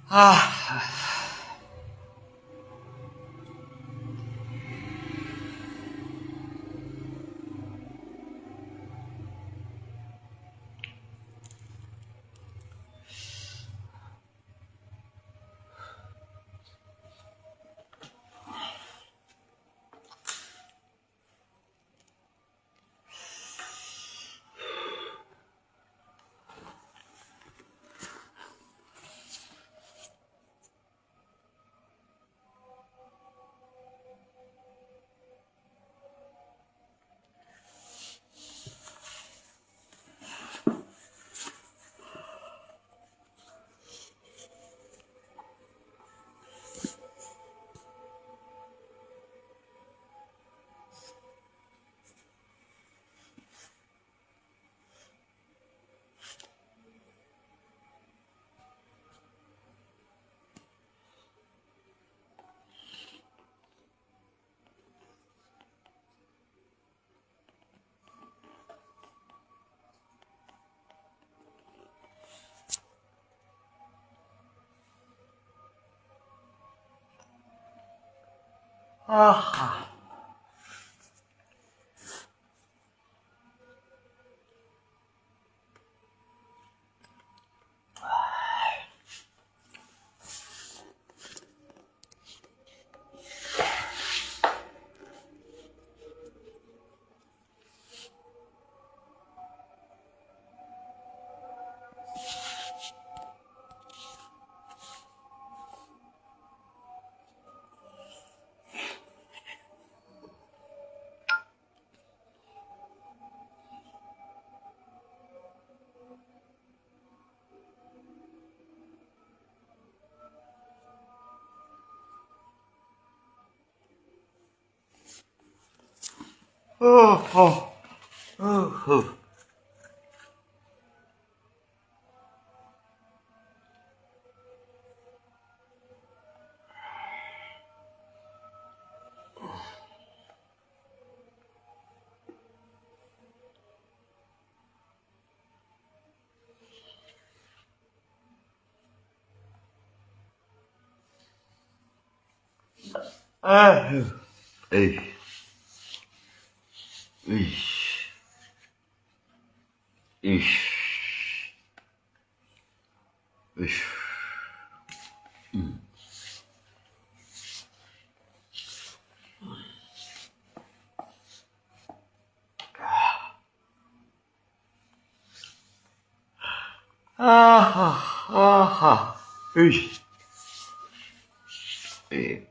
Ah. Ah. Oh, oh, oh, oh. Ah. Ê. Ixi. Ixi. Ixi. Ah, ah, ah. Ixi. Ê.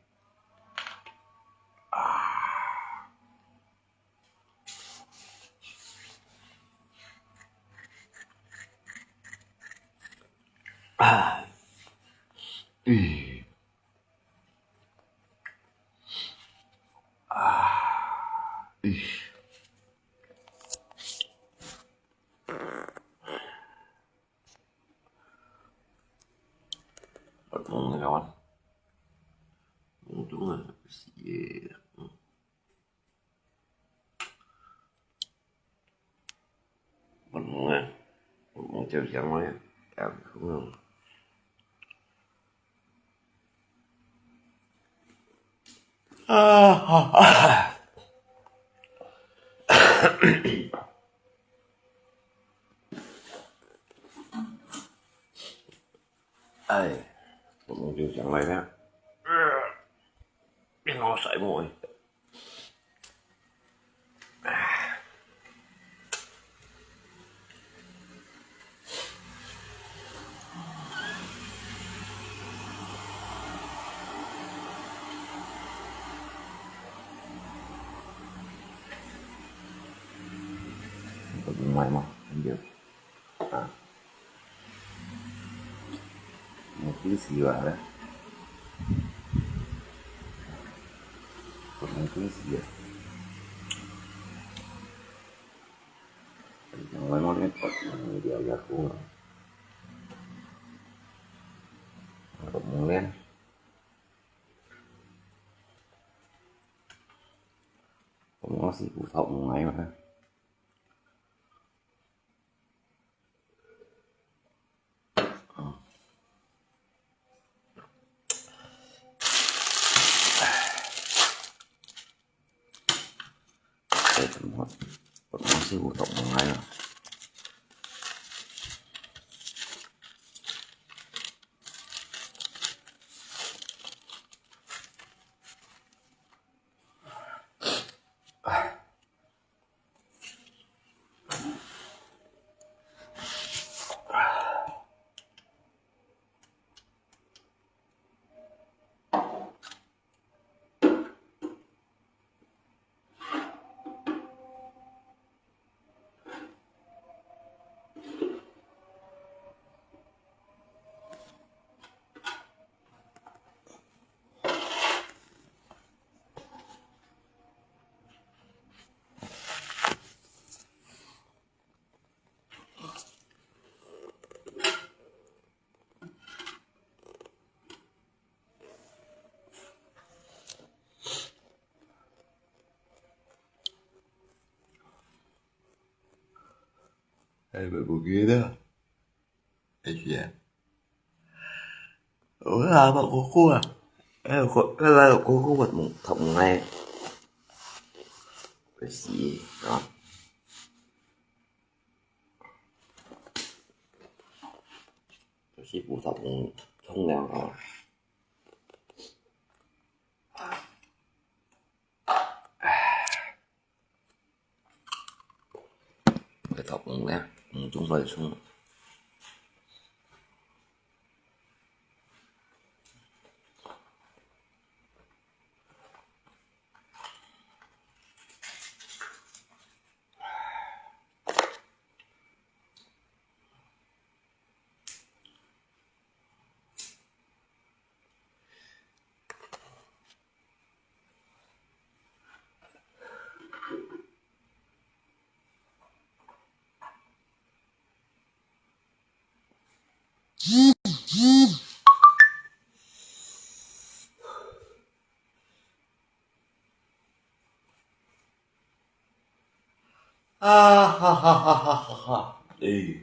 Ah. Ê. Ixi. Bật mông này kawan. Untungnya sih. Bật mông này. Bật mông treo trắng này. Em không. Ah, ah, ah. Ê. Bật mông treo trắng này nè. Nó sợi môi. Mày mà không được. À. Một tí xì vào đấy. Một tí xì vào. Mày mau lên Phật dia agak kurang. Kemudian cũng có sự phụ thuộc ngay mà. để thầm hot một món siêu của tổng bằng ngay rồi đây bởi bộ kia đó đây chị ạ ủa là bạn của cô à cái này là cô có một thòng ngay cái gì đó cái gì bộ thòng không nào đó cái thòng nè chúng về xuống đi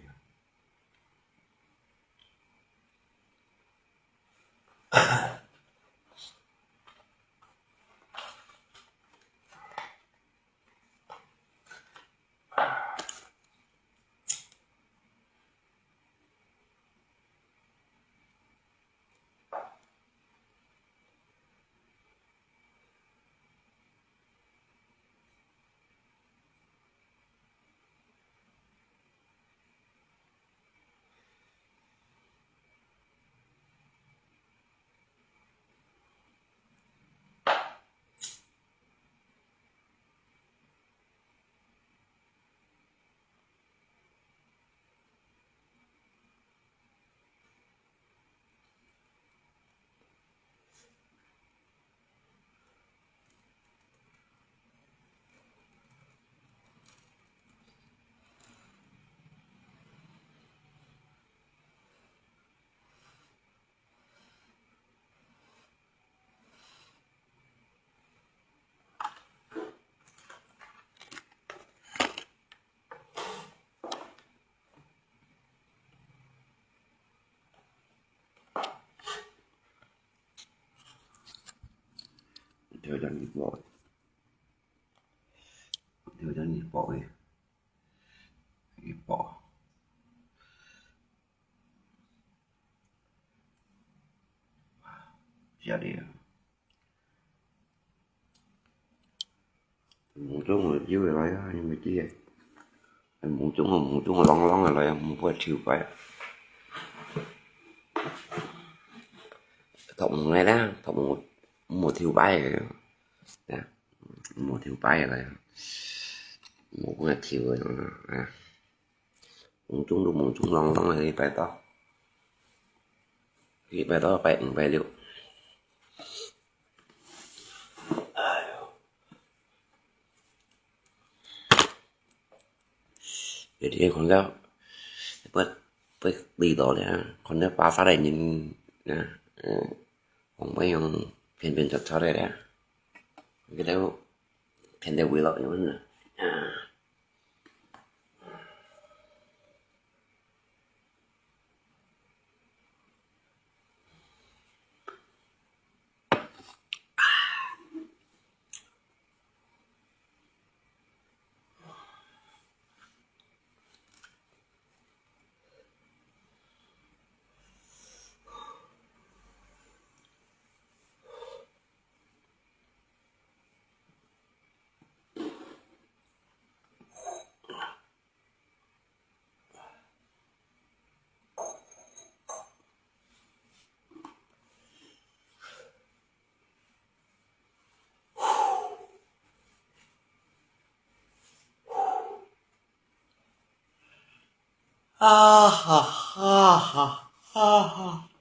thời gian nhịp gọi thời gian nhịp bỏ ra đi muốn chúng rồi dưới lại nhưng mà chỉ muốn chúng là lon lon lại muốn qua chiều phải thọng này đó thọng một thiếu bay rồi đó một thiếu bay rồi một cái thiếu rồi muốn chúng lon lon lại phải to khi phải to phải liệu jadi kon ga ớt đi đó đấy kon ga ba phát này nhìn nè không mấy ông phiền chặt chặt đây đấy cái đó phiền đều quỳ lại nữa nè Ah, ha, ha, ha, ha, ha.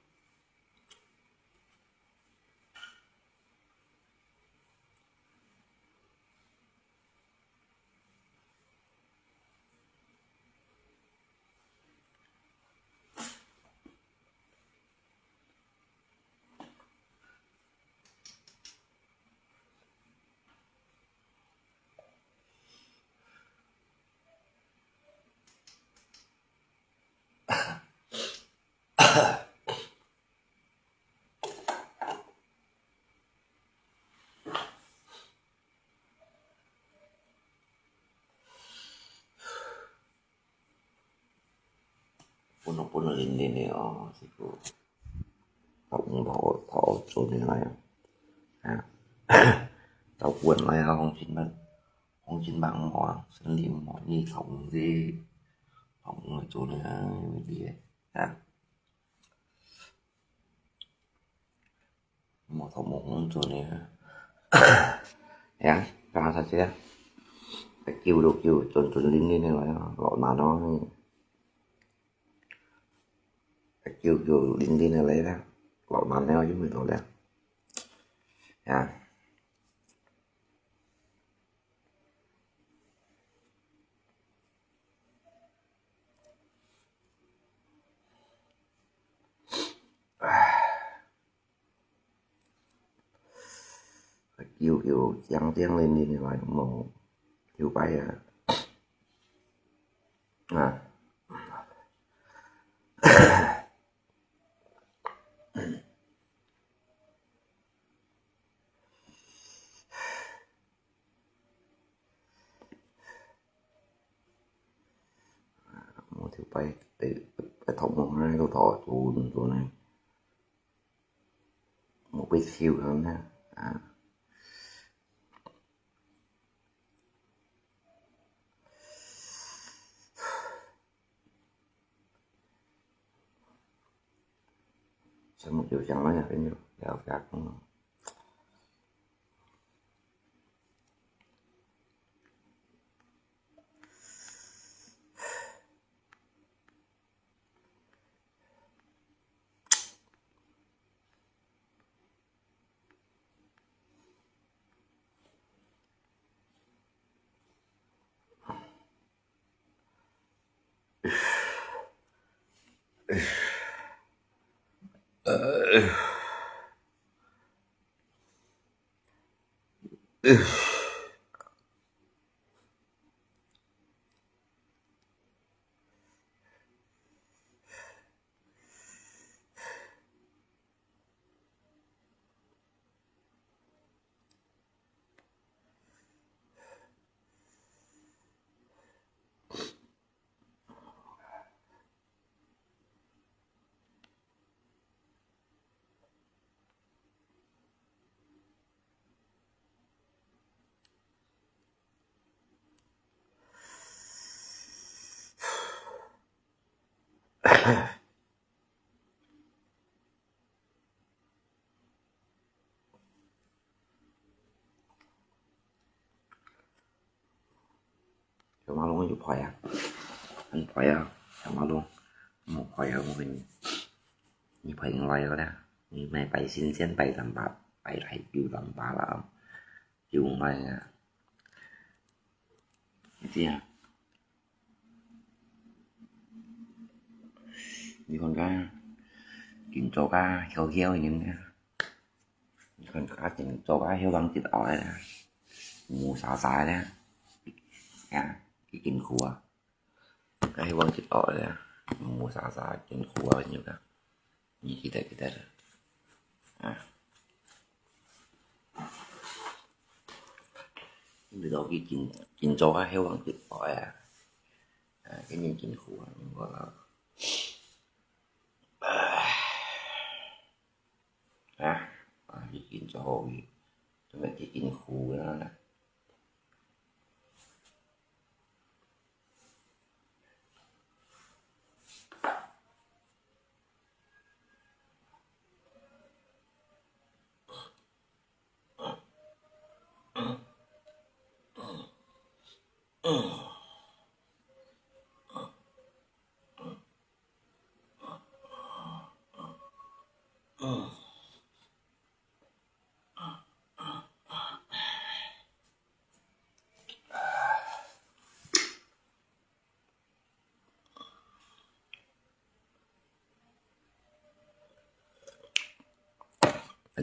Puno ini oh siku thọ chỗ này à tao quên lại không chín bằng mỏ sinh liêm mỏ như phòng gì phòng ở chỗ này đi à mỏ thọ một chỗ này ya karena saja kêu được kêu chuẩn linh đi này là gọi mà nó kêu linh đi này lấy ra gọi mà neo với mình rồi đó ya kêu trắng trắng lên đi này lại màu kêu bay à một thiếu bay để thống một hai câu thọ chỗ này một cái siêu hơn ha à sao một chiều chẳng nói là cái nhiều đào cát không cho nó luôn chụp khoẻ anh khoẻ cho nó luôn một khoẻ ở một mình như phải ngoài rồi đó như mày bày xin xin bày làm bạc bày lại chịu làm bạc là chịu mày gì à như con cá chuyện cho cá heo heo những con cá chuyện cho cá heo bằng thịt ỏi mù xào xài đó à cái kinh khua cái heo bằng thịt ỏi đó mù xào xài kinh khua nhiều đó như kita à từ đó cái chuyện cho cá heo bằng thịt ỏi cái nhìn kinh khua gọi là bikin cowok coba bikin kue lah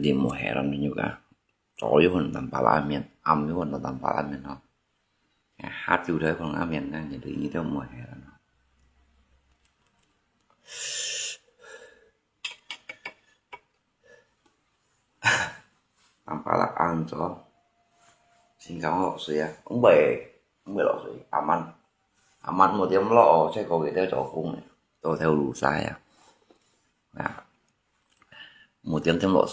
Jadi mau heran juga. Tối còn tầm ba la miền, âm với còn tầm ba la miền nó. Hát chú đấy còn âm miền đang jadi như đâu mùa hè rồi. Tầm ba la ăn cho. Xin cảm ơn sư ạ. Ông bè lọ sư, ám ăn một tiếng lọ sẽ có cái theo chỗ cung này. Tôi theo đủ sai à. Một tiếng thêm lọ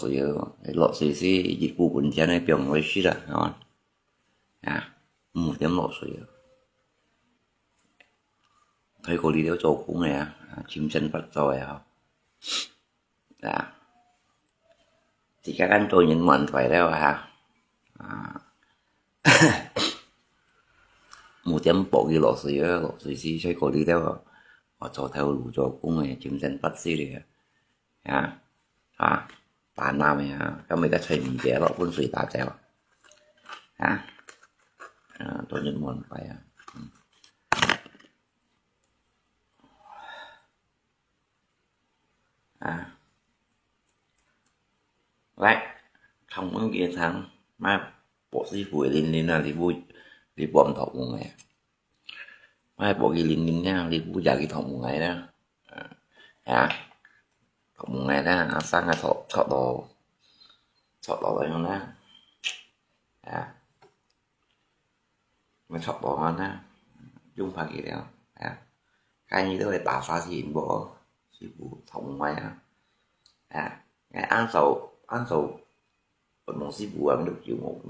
sư si dịch vụ của nhà này biểu mới xí ra ngon. Một tiếng lọ sư. Thấy cô đi theo chỗ cung này chim chân bắt rồi à. Thì các anh tôi nhận mệnh phải đâu một tiếng bộ ghi lọ sư si thấy cô đi theo họ cho theo đủ chỗ cung này chim chân bắt xí đi tà nam này các mấy cái thuyền trẻ đó quân sĩ tà chéo tôi nhận muốn phải đấy không có kia thằng mà bộ sĩ vui lên là thì vui thì bom thọc một ngày mai bộ ghi lên nha thì vui giờ cái thọc một ngày đó thọc một ngày đó sang ngày thọ đồ đấy không đó mới thọ đồ hơn á chung phải gì đó cái như thế này tạo ra gì bộ sĩ vụ thọc một ngày ngày ăn sầu một sĩ vụ ăn được chịu một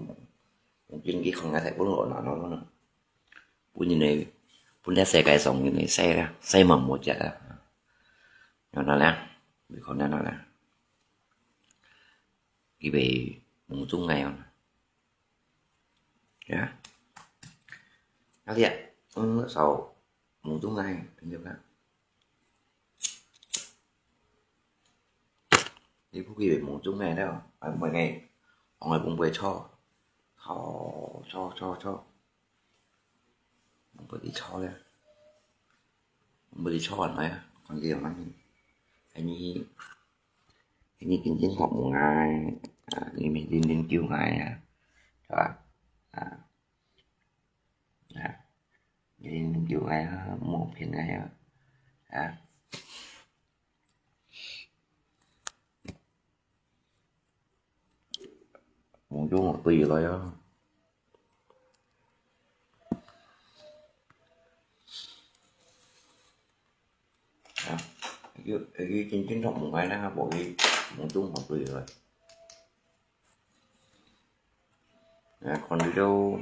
chuyên kia không nghe thấy bốn lỗi nào nó nữa bốn như này bốn đá xe cái sống như này xe mầm một chả nó là vì con nó là cái về một chung ngày không nó thiệt sau một chung ngày được đó thì có khi về một chung ngày đâu mỗi ngày mọi người cũng về cho bởi đi cho đây bởi đi cho hẳn này còn gì mà anh như kinh chiến học một ngày như mình đi nghiên cứu ngày đi nghiên cứu ngày một hiện ngày một chút một tùy rồi đó cái chính thống một ngày đó bộ đi một chút một tùy rồi còn đi đâu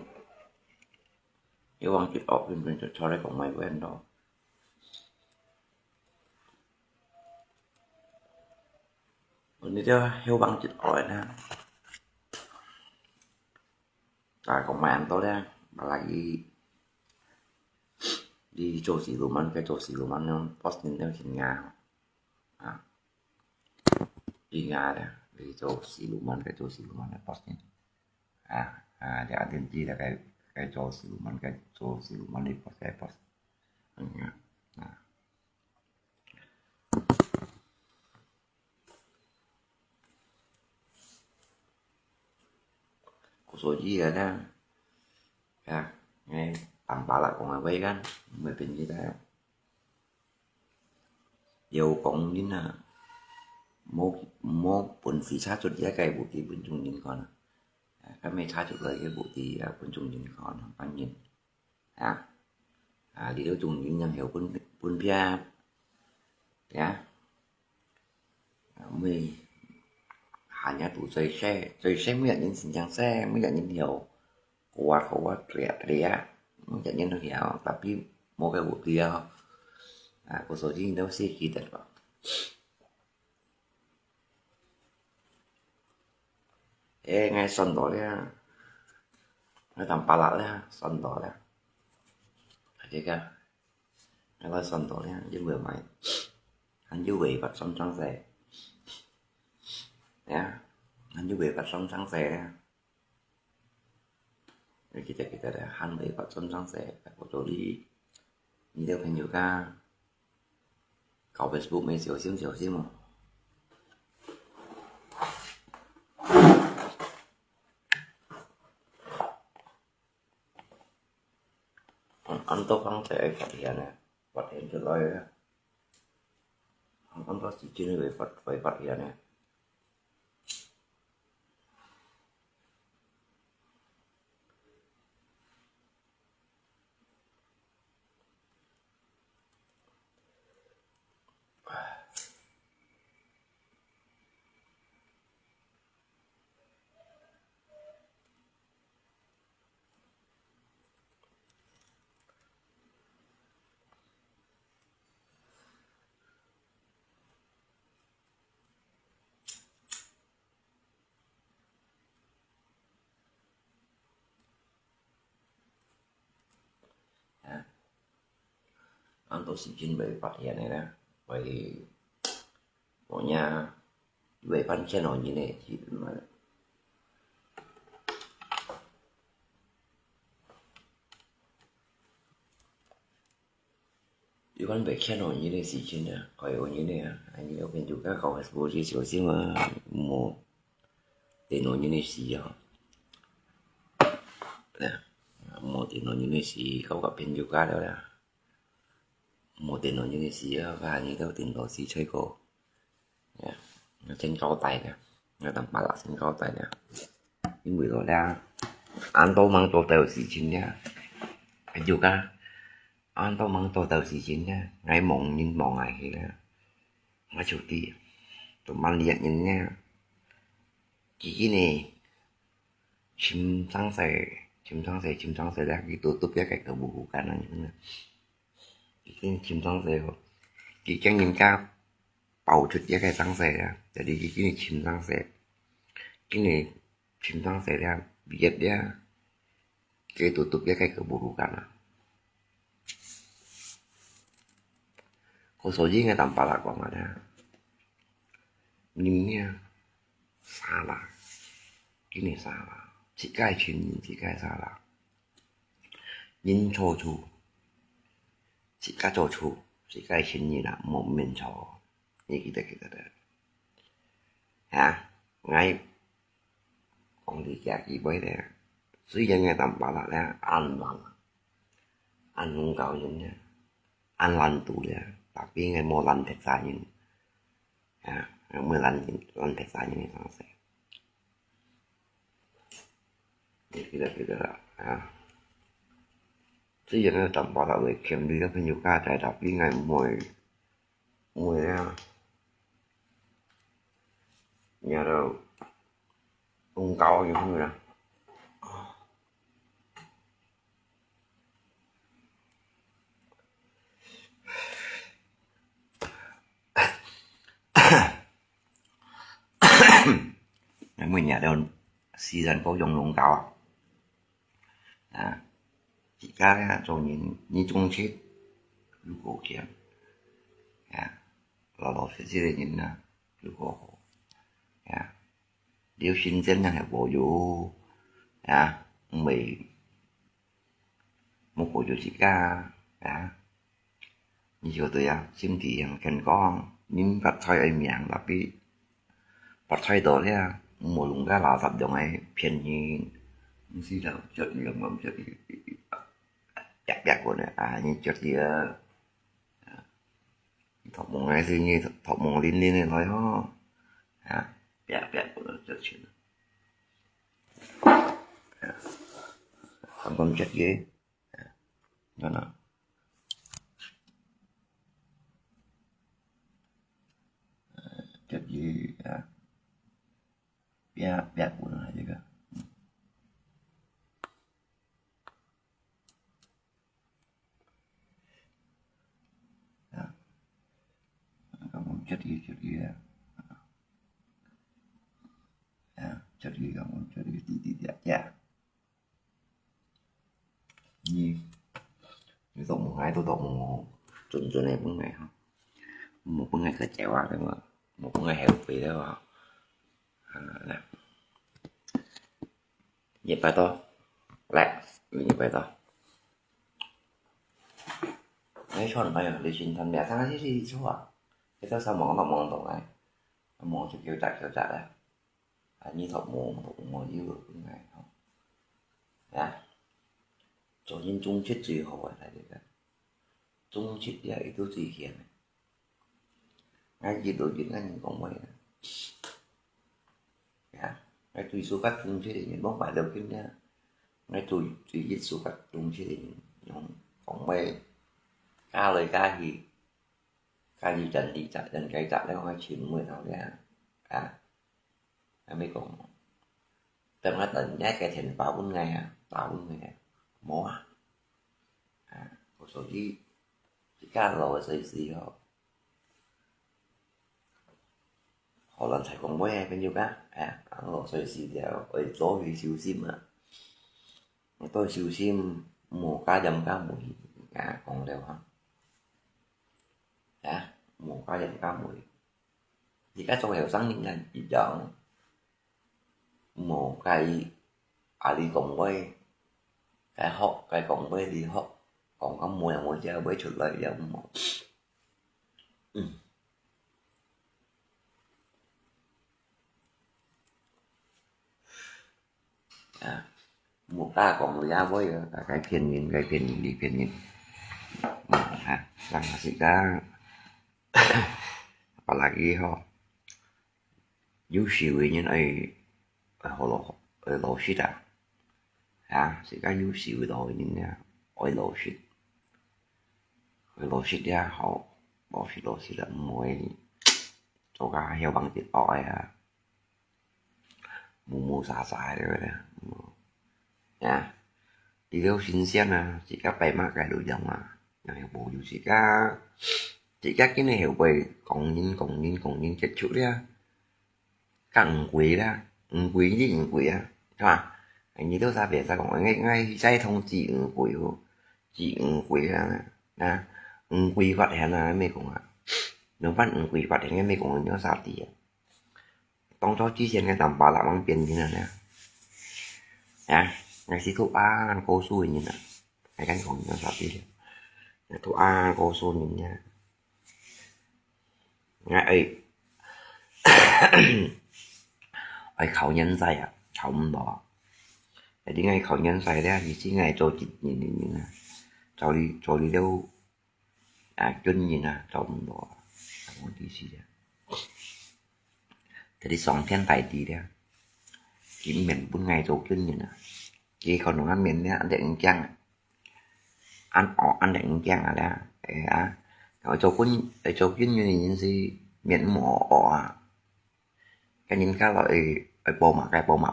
yêu bằng chữ ọc thì mình cho đây còn mày của em đó còn đi đâu yêu bằng chữ ọc nè còn mày ăn tối đây mà lại đi chỗ xì lùm ăn cái chỗ xì lùm ăn nó post lên theo trên Nga đi Nga đây đi chỗ xì lùm ăn cái chỗ xì lùm ăn nó post lên để ăn tiền chi là cái chỗ xì lùm ăn cái chỗ xì lùm ăn đi post có số gì ở đây nghe tầm bả lại còn là vây gan mớiเป็นnhư thế dầu cũng như là một phần phí sát chút giá cây bộ tí bên chung nhìn con cái mấy sát chút lấy cái bộ tí bên chung nhìn con anh nhìn đi đâu chung nhìn nhận hiểu quân bia mình nhà tủ chơi xe mới nhận nhữngสิ่งอย่าง xe mới nhận những hiểu kuat teriak menjadi hiểu tapi mau kayak buat dia aku soji đâu sih kita pak ngay sân đó đấy ngay tầm pa lạ đấy sân đó đấy thấy chưa ngay qua sân đó đấy với vừa mày anh chú vị bắt xong trắng rẻ anh chú vị bắt xong trắng rẻ kita ada han bảy bắt xong trắng rẻ của tôi đi như theo nhiều ca cậu Facebook mấy xíu mà anh tốt không thể phát hiện được rồi anh có chỉ chuyên về phát hiện này anh tôi chỉ chuyên về phát hiện này nè vậy của nhà về fan channel như này thì mà iban về channel như này gì chứ nè coi ở như này anh yêu bên juga kau harus beri sih mà mau teno như này gì đó nè mau teno như này gì kau gặp bên juga đâu nè mau teno như này gì và như đâu tiền đồ gì chơi cô nè nó trên cao tay nè nó tầm ba là trên cao tay nè những người đó là anh tôi mang tôi tàu gì chứ nha anh juga anh tôi mang tôi tàu gì chứ nha ngày mộng nhưng mộng ngày thì là nó chủ ti tụi mang điện nhìn nha chỉ này chim sáng sẻ ra cái tổ tục cái tổ bù cả này cái chim sáng sẻ cái trang nhìn cao bầu chút cái sáng sẻ ra để đi cái này chim sáng sẻ cái này chim sáng sẻ ra việt ra cái tổ tục cái tổ bù cả này có số gì người tầm ba là còn là nhưng nha xa lạ cái này xa lạ chỉ cái chuyện chỉ cái xa lạ nhìn cho chủ chỉ cái cho chủ chỉ cái chuyện gì là một mình cho như cái đấy hả ngay còn thì cả gì bởi đây suy dân người tầm bảo là ăn lành ăn không cầu nhìn nha ăn lành tụ là tapi ngày mau lành thật xa nhìn à mới lành thật xa như này nó sẽ kita suy dân người tầm bảo là về kiếm đi các cái nhiều ca trải đọc đi ngày mùi mùi nhà đâu ung cầu như thế này nè mình nhà đâu season có dùng ung cầu à chỉ cái rồi nhìn chung chết lúc cổ kiếm à là sẽ chỉ để nhìn lúc cổ à điều sinh dân là bộ vụ à mì một bộ vụ chỉ ca à nhiều tôi xin thì cần có những vật thay ở miệng là bị vật thay đó đấy một lúc ra là tập dụng ấy phiền như gì đâu chợt nhiều mầm chợt đẹp đẹp của này như chợt gì thọc một ngày thì như thọc một liên liên này nói ho đẹp đẹp của nó chợt chuyện không còn chất ghế đó nó chất gì đẹp của nó gì cả không còn chất gì chất gì không còn chất gì tí đẹp dạ như tụng một ngày tôi tụng một tuần này bữa ngày không một bữa ngày là chạy qua đấy mà một bữa ngày heo vị đó nè nhịp bài to lại nhịp bài to lấy chọn bài để trình thành mẹ sang cái gì số cái sao món là món tổng này món cho kiểu chặt đấy như thọ mồm dư bữa ngày không dạ 昨天中期最好啊，睇嚟嘅中期啲係都最險嘅，ngay gì đối chuyện anh còn mày à, ngay tùy số cách trung chế thì những bóng bài đầu kinh nha, ngay tùy tùy ít số cách trung chế thì những còn mày ca lời ca gì trận cái trận đấy hai chuyện mười nào ra à anh mới còn trong cái tận nhát cái thành bảo 4 ngày à bảo 4 ngày mỏ à một số chỉ ca rồi gì họ họ lần thầy còn quen bao nhiêu cá à họ rồi gì thì ở chỗ thì siêu sim à tôi siêu sim mùa cá dầm cá mùi à còn đều không à mùa cá dầm cá mùi thì cá trong hẻo sáng những ngày chỉ chọn một cây đi cùng với cái hot cái cùng với đi hot còn có mùa là mùa chơi với chuột lời giờ một à một ta còn ra với cái phiền nhìn đi phiền nhìn ha rằng là sự cá apalagi ho UC như này ở lò shit à sự cá UC rồi nhưng ở lò shit ra họ bỏ lò shit là mỗi cho cá heo bằng thịt ỏi à mù xả rồi nè nha đi đâu xin xem nè chỉ cá bay mắc cái đồ dòng à này bộ dù chỉ cá cái này hiểu về còn nhìn chết chút ra cẳng quỷ ra quỷ gì quỷ à à anh như đâu ra về ra còn ngay dây thông chỉ quỷ ra nè quỷ vật hả là mấy cũng à nếu vẫn quỷ vật thì nghe mấy cũng nhớ sao thì tông cho chi trên cái tầm bảo làm bằng tiền như này nè à ngày xí thuốc A cô xui nhìn nè cái cánh còn nhớ sao thì thuốc A cô xui nhìn nha ngay ấy ấy khẩu nhân dày à khẩu bỏ để đi ngay khẩu nhân dày ra thì chỉ ngày cho chị nhìn nè cho đi đâu à chân nhìn nè cho bỏ muốn đi gì đấy thì đi xong thiên tài tí đấy chỉ miền 4 ngày cho chân nhìn nè chỉ còn nó ăn miền đấy ăn đệm chăng ăn đệm chăng à đó à ở chỗ chân như nhìn gì miền mỏ cái những cái loại bộ mặt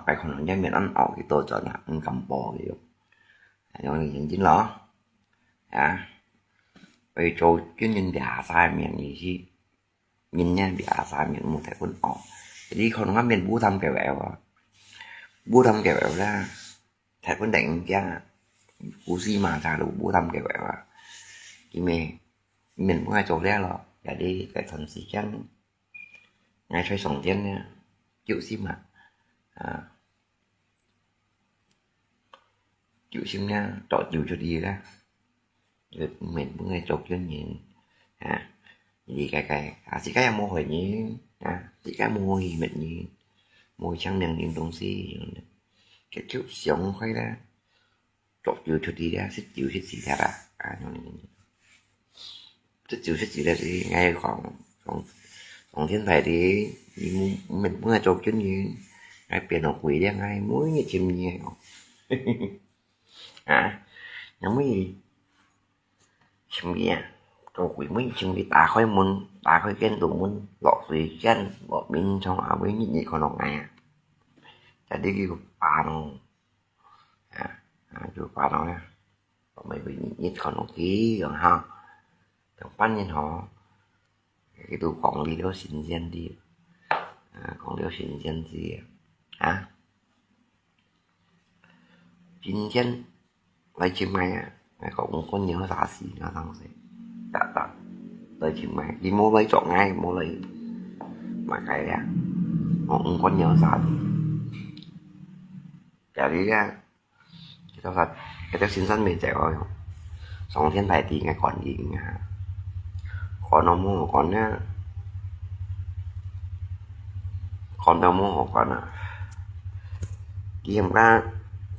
cái còn nó miền ăn ỏ thì tôi cho là ăn cầm bò gì rồi nhìn chính lỏ à bây chỗ chân nhìn đã sai miền gì chứ nhìn nha bị sai miền một thẻ quân ỏ đi còn nó miền bú thăm kẹo bẹo ra thẻ quân đánh chăng cú gì mà ra đủ bú thăm kẹo bẹo à thì mình cũng hai chỗ ra rồi để đi cái phần xí chăng ngay xoay sòng trên nha chịu sim à chịu sim nha trọ chịu cho đi ra rồi mình cũng ngay chột trên nhìn gì cái chỉ cái mô hình như chỉ cái mô hình mình như môi trắng miệng nhìn đông xí cái chút sống khoai ra trọ chịu cho đi ra xích chịu xích gì ra xích chịu ra thì ngay còn thiên thầy thì mình cũng là chột chân như ngay biển học quỷ đen ngay muối như chim nhiều nhóm gì chim gì chột quỷ mấy chim gì ta khói kén tụi mình lọt gì chân bỏ bên trong ở với những gì còn noch ngày chả đi kêu bà nó chú bà nó nha mấy bị nhít còn nó ký gần ha thằngปั้นhọ cái tụ còn đi đó xin dân đi còn điều xin dân gì xin dân lấy chim mày cũng có nhiều giá gì nó thằng gì đã tới chim mày đi mua lấy chọn ngay mua lấy mà cái cũng có nhiều giá gì chả đi ra cái thật cái tao xin dân mình chạy rồi xong thiên tài thì ngày còn gì còn nó mua còn nhá còn đâu mua còn game ra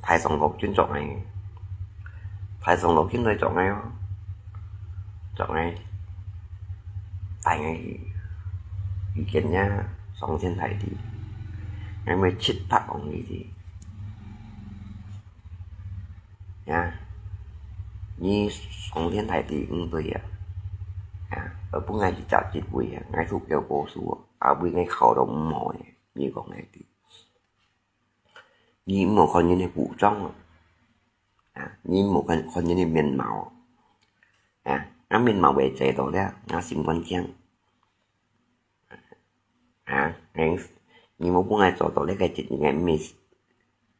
thay xong gộp chuyên chọn này Thái Song Lộc kiếm nơi chọn ngay không? Chọn ngay. Tại ngay ý kiến nha, Song Thiên Thái thì ngay mới chết phát bóng gì thì nha. Như Song Thiên Thái thì cũng tôi ở bữa ngày chỉ chặt chít bụi ngay thuộc kêu cổ xuống ở bụi ngay khẩu đồng mỏi như con này thì như một con như này vụ trong như một con như này miền màu nó miền màu bề chạy đó đấy nó xin quan chăng ngay như một bữa ngày cho tôi lấy cái chuyện ngày mình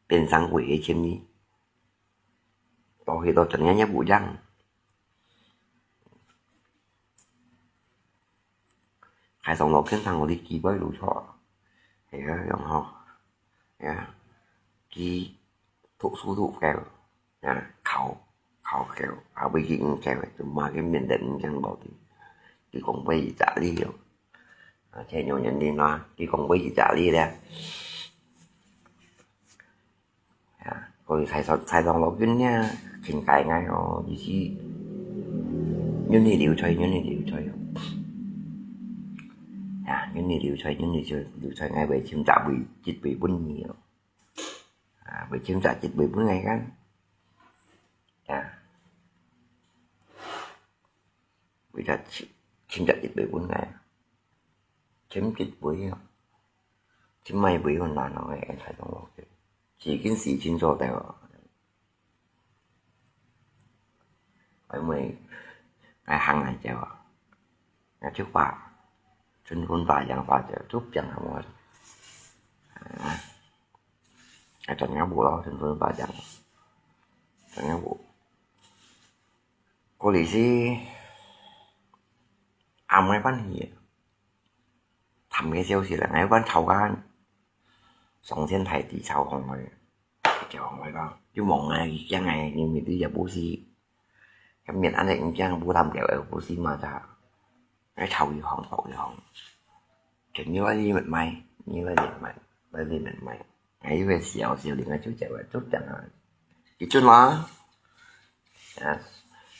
เป็นสังหวยเช่นนี้ต่อให้เราจะง่ายๆบุยังใครส่งเราขึ้นทางเราดีกี่ใบรู้ชอบเห็นไหมยังหอกี่ถูกสู้ถูกแกวเขาแกวเอาไปยิงแกวจนมาcái miền định chẳng bảo thì còn bây giờ trả đi hiểu thế nhiều nhân đi nói thì còn bây giờ trả đi đây rồi thầy dòng lộc kính nha trình cài ngay họ gì chi như này điều chơi như này điều chơi như này điều chơi ngay về chim trả bị chích bị bún nhiều về chim trả chích bị bún ngay kan vì là chim trả chích bị bún ngay chim chích bị chim may bị còn là nó nghe thầy dòng lộc chỉ kiến sĩ chuyên cho tại bởi mày ngày hàng ngày chèo ngày trước bà trên con bà dạng bà chèo chút chẳng không rồi ngày chẳng ngáo bộ đó trên con bà dạng chẳng ngáo bộ cô lý sĩ mấy bán gì thầm cái siêu gì là ngay bán thầu gan Song Thiên Thái thì sao không phải chào không phải con chứ một ngày chẳng ngày nhưng mình đi giờ bố xí cái miền anh ấy cũng chẳng bố làm kẹo ở bố xí mà ta cái thầu gì không tội gì không kiểu như là gì mình mày như là gì mày bởi vì mình mày ấy về xèo thì ngay chút chạy về chút chẳng hạn cái chút nó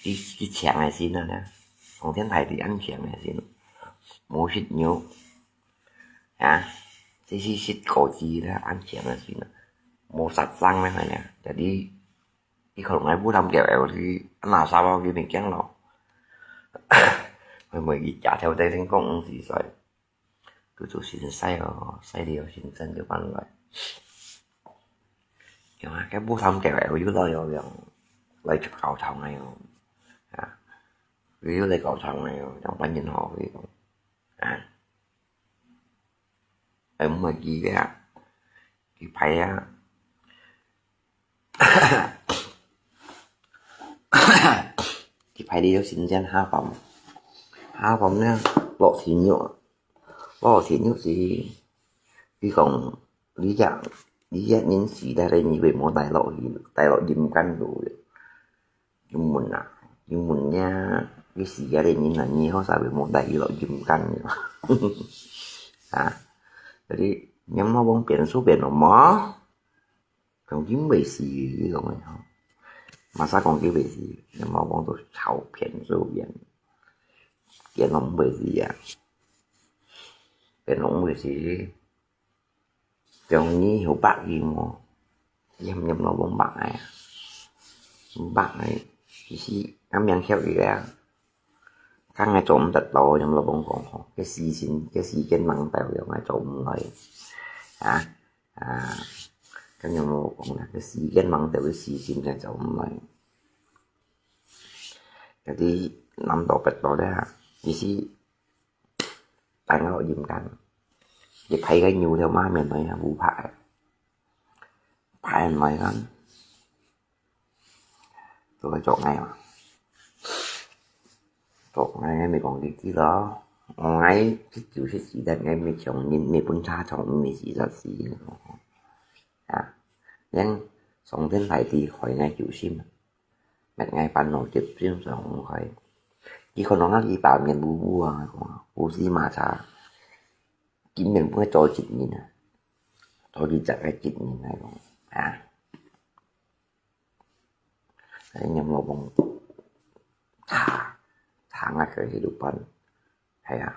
cái chèn này xin rồi nè Song Thiên Thái thì ăn chèn này xin mua xịt nhiều xịt cổ gì đó ăn chèn này xin một sạch răng mấy này nè để đi không ai bố làm kẹo thì ăn nào sao bao nhiêu mình chén lọ mới gì trả theo đây thành công gì rồi cứ chủ xin sai điều xin dân cho bạn lại nhưng mà cái bố thăm kẹo dưới lời rồi lấy chụp cầu thòng này dưới lấy cầu thòng này trong ban nhìn họ thì em mà gì cái thì phải thì phải đi đâu xin gen hai phòng nha lộ thì nhựa gì đi còn lý dạng những gì đây như về món tài lộ dìm canh rồi nhưng mình nha cái gì ở đây như là nhiều họ sao về món tài lộ dìm canh jadi nhắm nó bóng số biển nó mó còn dính về gì cái này không mà sao còn cái về gì nhắm nó bóng tôi thảo biển số biển kia nó về gì biển nó về gì trong như hiểu bạn gì mà nhắm nó bóng bạn này thì gì ngắm nhăn khéo gì ra các ngày trộm tật đồ nhầm là bông còn cái xì trên măng tèo giờ ngày trộm rồi cái nhầm là còn là cái xì trên măng tèo cái xì trên ngày trộm rồi cái đi năm đồ bật đồ đấy cái xì tay nó dùm canh thì thấy cái nhiều theo má mình nói vụ phải nói lắm tôi phải chọn này mà chọn này mình còn cái đó ngay cái chữ sẽ chỉ đặt ngay mình chọn nhìn mình muốn cha chọn mình chỉ là gì nên Song Thiên Thái thì khỏi ngay chữ sim mẹ ngay bàn nổi chụp sim rồi khỏi chỉ còn nó gì bảo mình bu gì mà cha chỉ mình muốn cho chị nhìn nè thôi đi chặt cái chị nhìn này Saya nyamlobong sangat kehidupan saya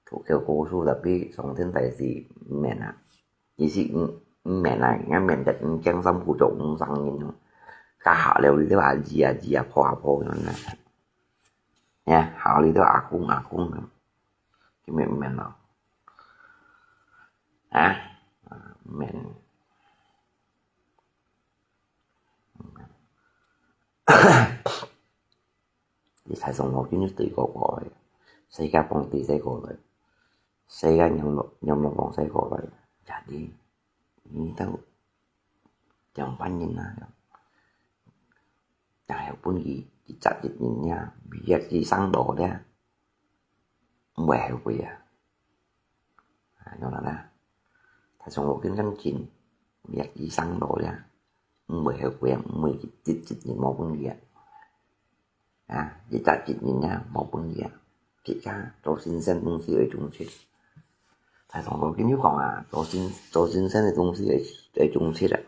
thuộc theo cố su tapi sống thiên tài gì mẹ nè chỉ sĩ mẹ này nghe mẹ đặt trang xong của trộn rằng nhìn cả họ đều đi tới bà gì à phò nè nha họ đi tới à cũng cái mẹ nào à mẹ 이 달성록 유니스도 이거 거예요. 세가 봉띠 세고 거예요. 세가 nhầm 세고 거예요. Jadi ini tahu yang panjang lah. Chẳng hiểu bốn gì chỉ chặt dịch nhìn nha. Việc gì xăng đổ đấy. Không bè hiểu quỷ à. Nó là 달성록 kiến căn chín. Việc gì xăng đổ đấy. Không bè hiểu quỷ à. Mười chích nhìn một bốn gì à. Chỉ trả chích nhìn nha, một bốn gì chỉ cả tổ sinh sen东西ở中切，台上都跟你講啊，tổ sinh sen嘅東西ở中切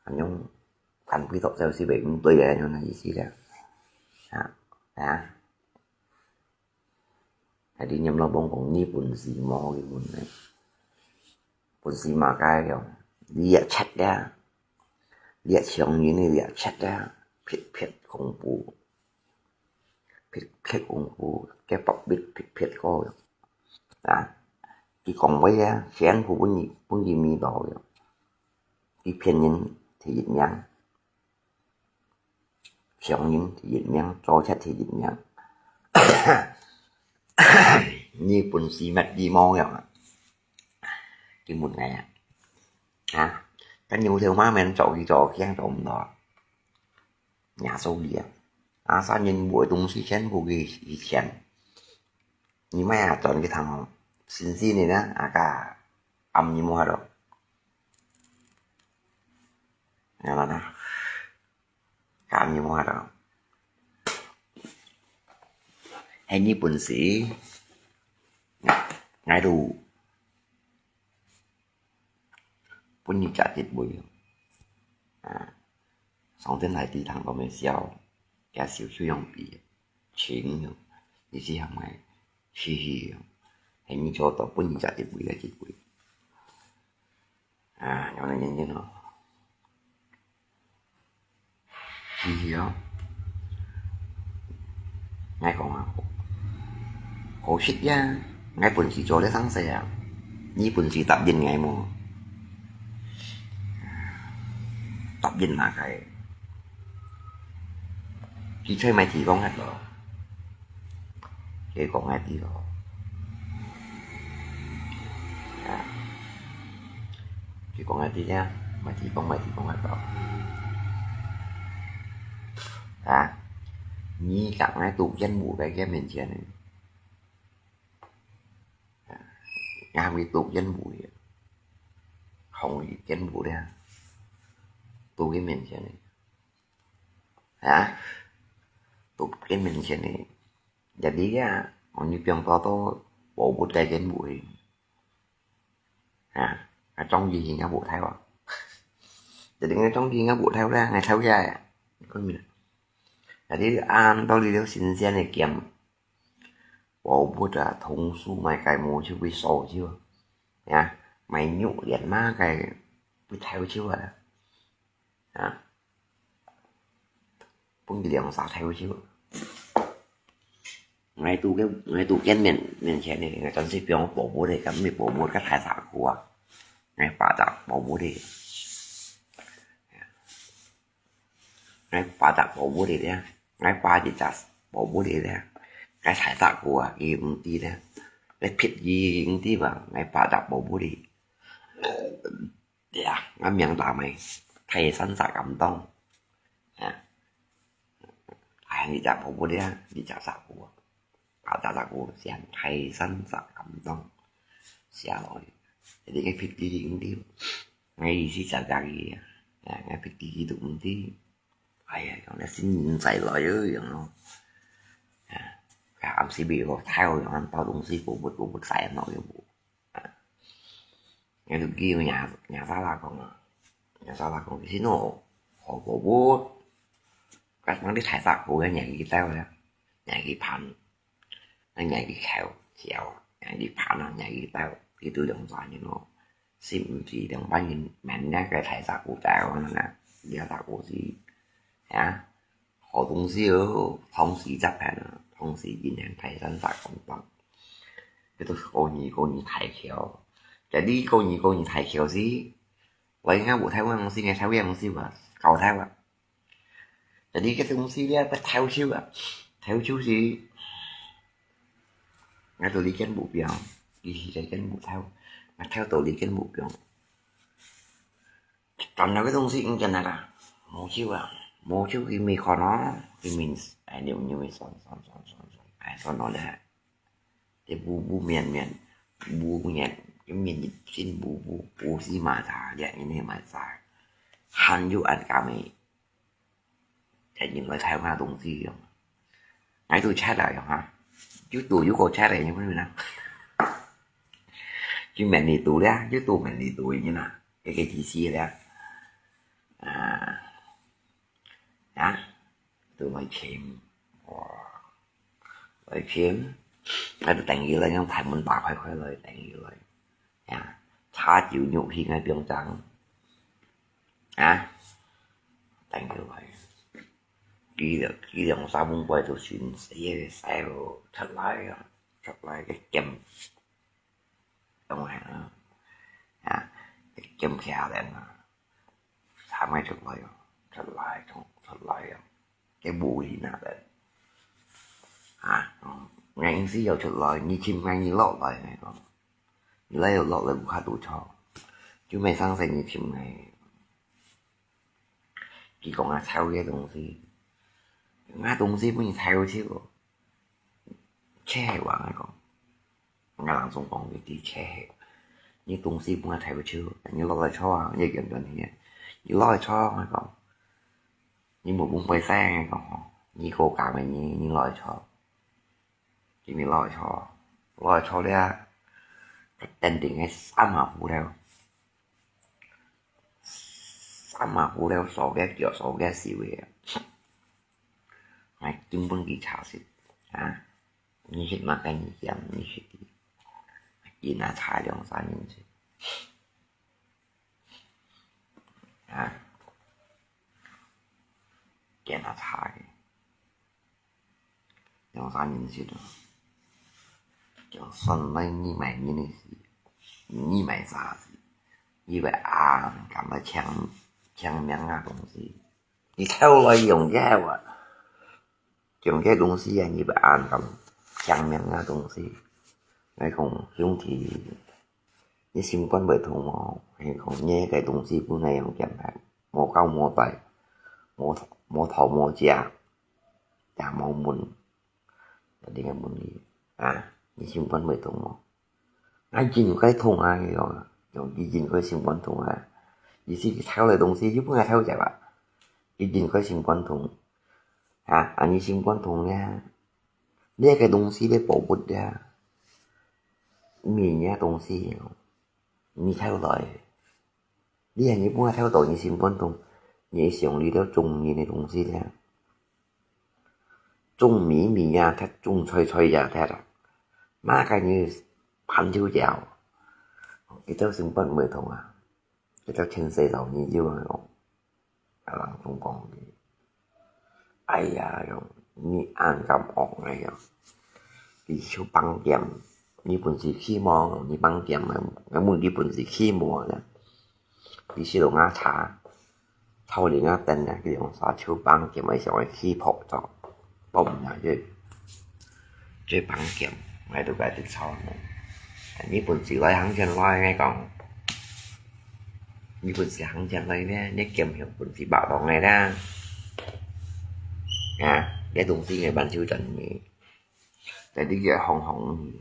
anh nhung thành quy tộc theo si bệnh tùy là như này gì đó, hay đi nhầm lo bông còn như bún xì mò cái bún này, bún xì mà cái kiểu liệt chặt ra, liệt chiong như này liệt chặt ra.เผ็ดของปูเผ็ดของปูแกปรับบิดเผ็ดก็ที่còn với chén của bốn gì mì đỏ cái phiền nhân thì dịch nhang chén nhân thì dịch nhang cho chết thì dịch nhang như bún xì mạch gì mò vậy cái một ngày cái nhiều theo má men trộn khen trộn đó nhà sâu địa sao nhìn buổi tung xí chén của cái chén nhưng mà chọn cái thằng xin này đó cả âm như mua đâu nghe là nào cả âm như mua đâu hay như bún sĩ ngay đủ bún như chả thịt bùi sống thế này thì thằng đó mới xéo cái xíu用笔chính你这样买去hay như cho tao bún chả thịt bùi là thịt bùi nhỏ này nhìn nó thì đó ngay còn khổ shit nha ngay bún chỉ cho lấy thắng xe như bún chỉ tập dinh ngày mà tập dinh mà cái chỉ chơi mày chỉ có ngắt đó cái còn ngắt đi đó chỉ còn ngắt đi nha mày chỉ có ngắt đó như cặp ngay tụ danh mũ cái miền trên này nhà bị tụ danh mũ không bị danh mũ đây tụ cái miền trên này tụ cái miền trên này jadi on như pion to bộ bút đây danh mũ ở trong gì nghe bộ theo jadi ngay trong gì nghe bộ theo ra ngày theo ra con mình jadi tao đi theo xin xe này kiếm bộ bút thông su mày cài mù chưa bị sổ chưa nha mày nhụ điện má cài bị theo chưa cũng điện sao theo chưa ngay tu cái miền trên này người ta sẽပြောbộ bút để cắm bị bộ bút các thái sản của ngay phá dạng bộ bút đi ngay phá dạng bộ bút đi đấy ngay phá chỉ chặt bộ bút đi đấy cái thái sản của cái công ty đấy cáiผิดgì công ty vào ngay phá dạng bộ bút đi ngay miệng tao mày thầy sẵn sàng cảm động thầy đi chặt bộ bút đi đi chặt sản của phá dạng của xem thầy sẵn sàng cảm động xe rồi jadi cáiผิดgì cũng đi ngay si chả ra gì ngayผิดgì cũng đi ai còn là xin dạy lời ơi nó cả ông si bị rồi theo rồi anh tao đúng si của bút xài nó cái bộ ngay lúc kia nhà ra là còn cái xin nổ họ của bố các bạn đi thải sạc của nhà gì tao đó nhà gì phản nhà gì khéo khéo nhà gì phản nhà gì tao thì tôi đồng giải như nó sim gì đồng bao nhiêu mẹ nhá cái thải sạc của tao là giờ sạc của gì hả họ đồng sĩ ở thông sĩ chấp hành thông sĩ gì nhà thải sạc công bằng cái tôi cô nhị thải khéo để đi cô nhị thải khéo gì lấy ngay bộ theo không xin nghe theo em không xin mà cầu theo à để đi cái东西đấy phải theo chứ à theo chú gì ngay tôi đi trên bộ biển đi trên bộ theo mà theo tôi đi trên bộ biển còn nó cái东西cũng chân là một chứ khi mình khó nó thì mình ai đều như mình son ai son nó là cái bu miền bu miền cái miền xin bu gì mà thà vậy như này mà thà hắn yêu ăn cả mày thì những người theo nga东西không ngay tôi chat lại hả chứ tôi với cô chat lại như thế nào chứ mẹ đi tù đấy chứ tôi mẹ đi tù như nào cái gì xí đấy đó tôi nói kiếm ngay tôi tặng gì lên không phải mình bạc phải lời tặng gì lên thả chịu nhục khi ngay tiếng trắng tặng gì lên đi dòng sao bung quay tôi xin xe thật lại cái châm trong hàng cái châm khéo lên thả máy thật lại cái bụi gì nào đấy ngay xí dầu thật lại như chim ngay như lọt lại này còn lấy lọt lại một hai tủ cho chứ mày sang thành như chim này chỉ còn là theo cái东西ngay东西mới theo chứ che quá này còn ngay làm xong còn cái gì che như东西mới theo chứ như lọt lại cho như kiểu đơn thì như lọt lại cho này còn như một bông bay xe này còn như cô cả mày như lọt cho chỉ mình lọt cho đấy cái tên tiếng hay xăm mà phụ đeo số ghé xì về mày chứng minh kỳ chào xịt như hết mà cái gì giảm như hết gì là thái đồng xa nhìn xịt cái là thái đồng xa nhìn xịt cho sân lên như mày như này như mày xa xịt như vậy cảm thấy chẳng miếng đồng gì đi theo lời dùng gheo dùng cái đồng gì như vậy cảm chẳng miếng đồng gì cái còn chúng thì như xin quan bởi thủ mò hay còn nghe cái đồng gì của này không chẳng hạn mò cao mò tay mò thầu mò chả mò muốn đi cái muốn gì như xin quan bởi thủ mò anh chỉ một cái thùng rồi chỉ nhìn cái xin quan thùng vì xin theo lời đồng gì giúp người theo chạy bạn chỉ nhìn cái xin quan thùng anh xin quan thùng nha nghe cái đồng gì để bổ bút ra mình nha đồng gì mình theo lời đi anh ấy mua theo tội như xin quan thùng như xong đi theo trùng như này đồng gì đấy trùng mỹ nha thật trùng chơi ra thế đó má cái như pan chiếu dạo cái tao xin quan mười thùng cái tao trên xe đầu như yêu rồi làm không còn gì ai rồi như ăn cầm ọc này rồi đi số băng kèm như bún gì khi mò như băng kèm mà cái muốn đi bún gì khi mò nè đi xe đồ ngã thả thâu đi ngã tên nè cái dòng xóa số băng kèm mấy rồi khi phộp cho bông nè chứ băng kèm ngay từ cái từ sau này như bún gì lấy hắn chân loay ngay còn như bún gì hắn chân lấy nè nhé kèm hiểu bún gì bảo đồng này ra để đồng si ngày ban siêu trận nhỉ tại đi giờ hồng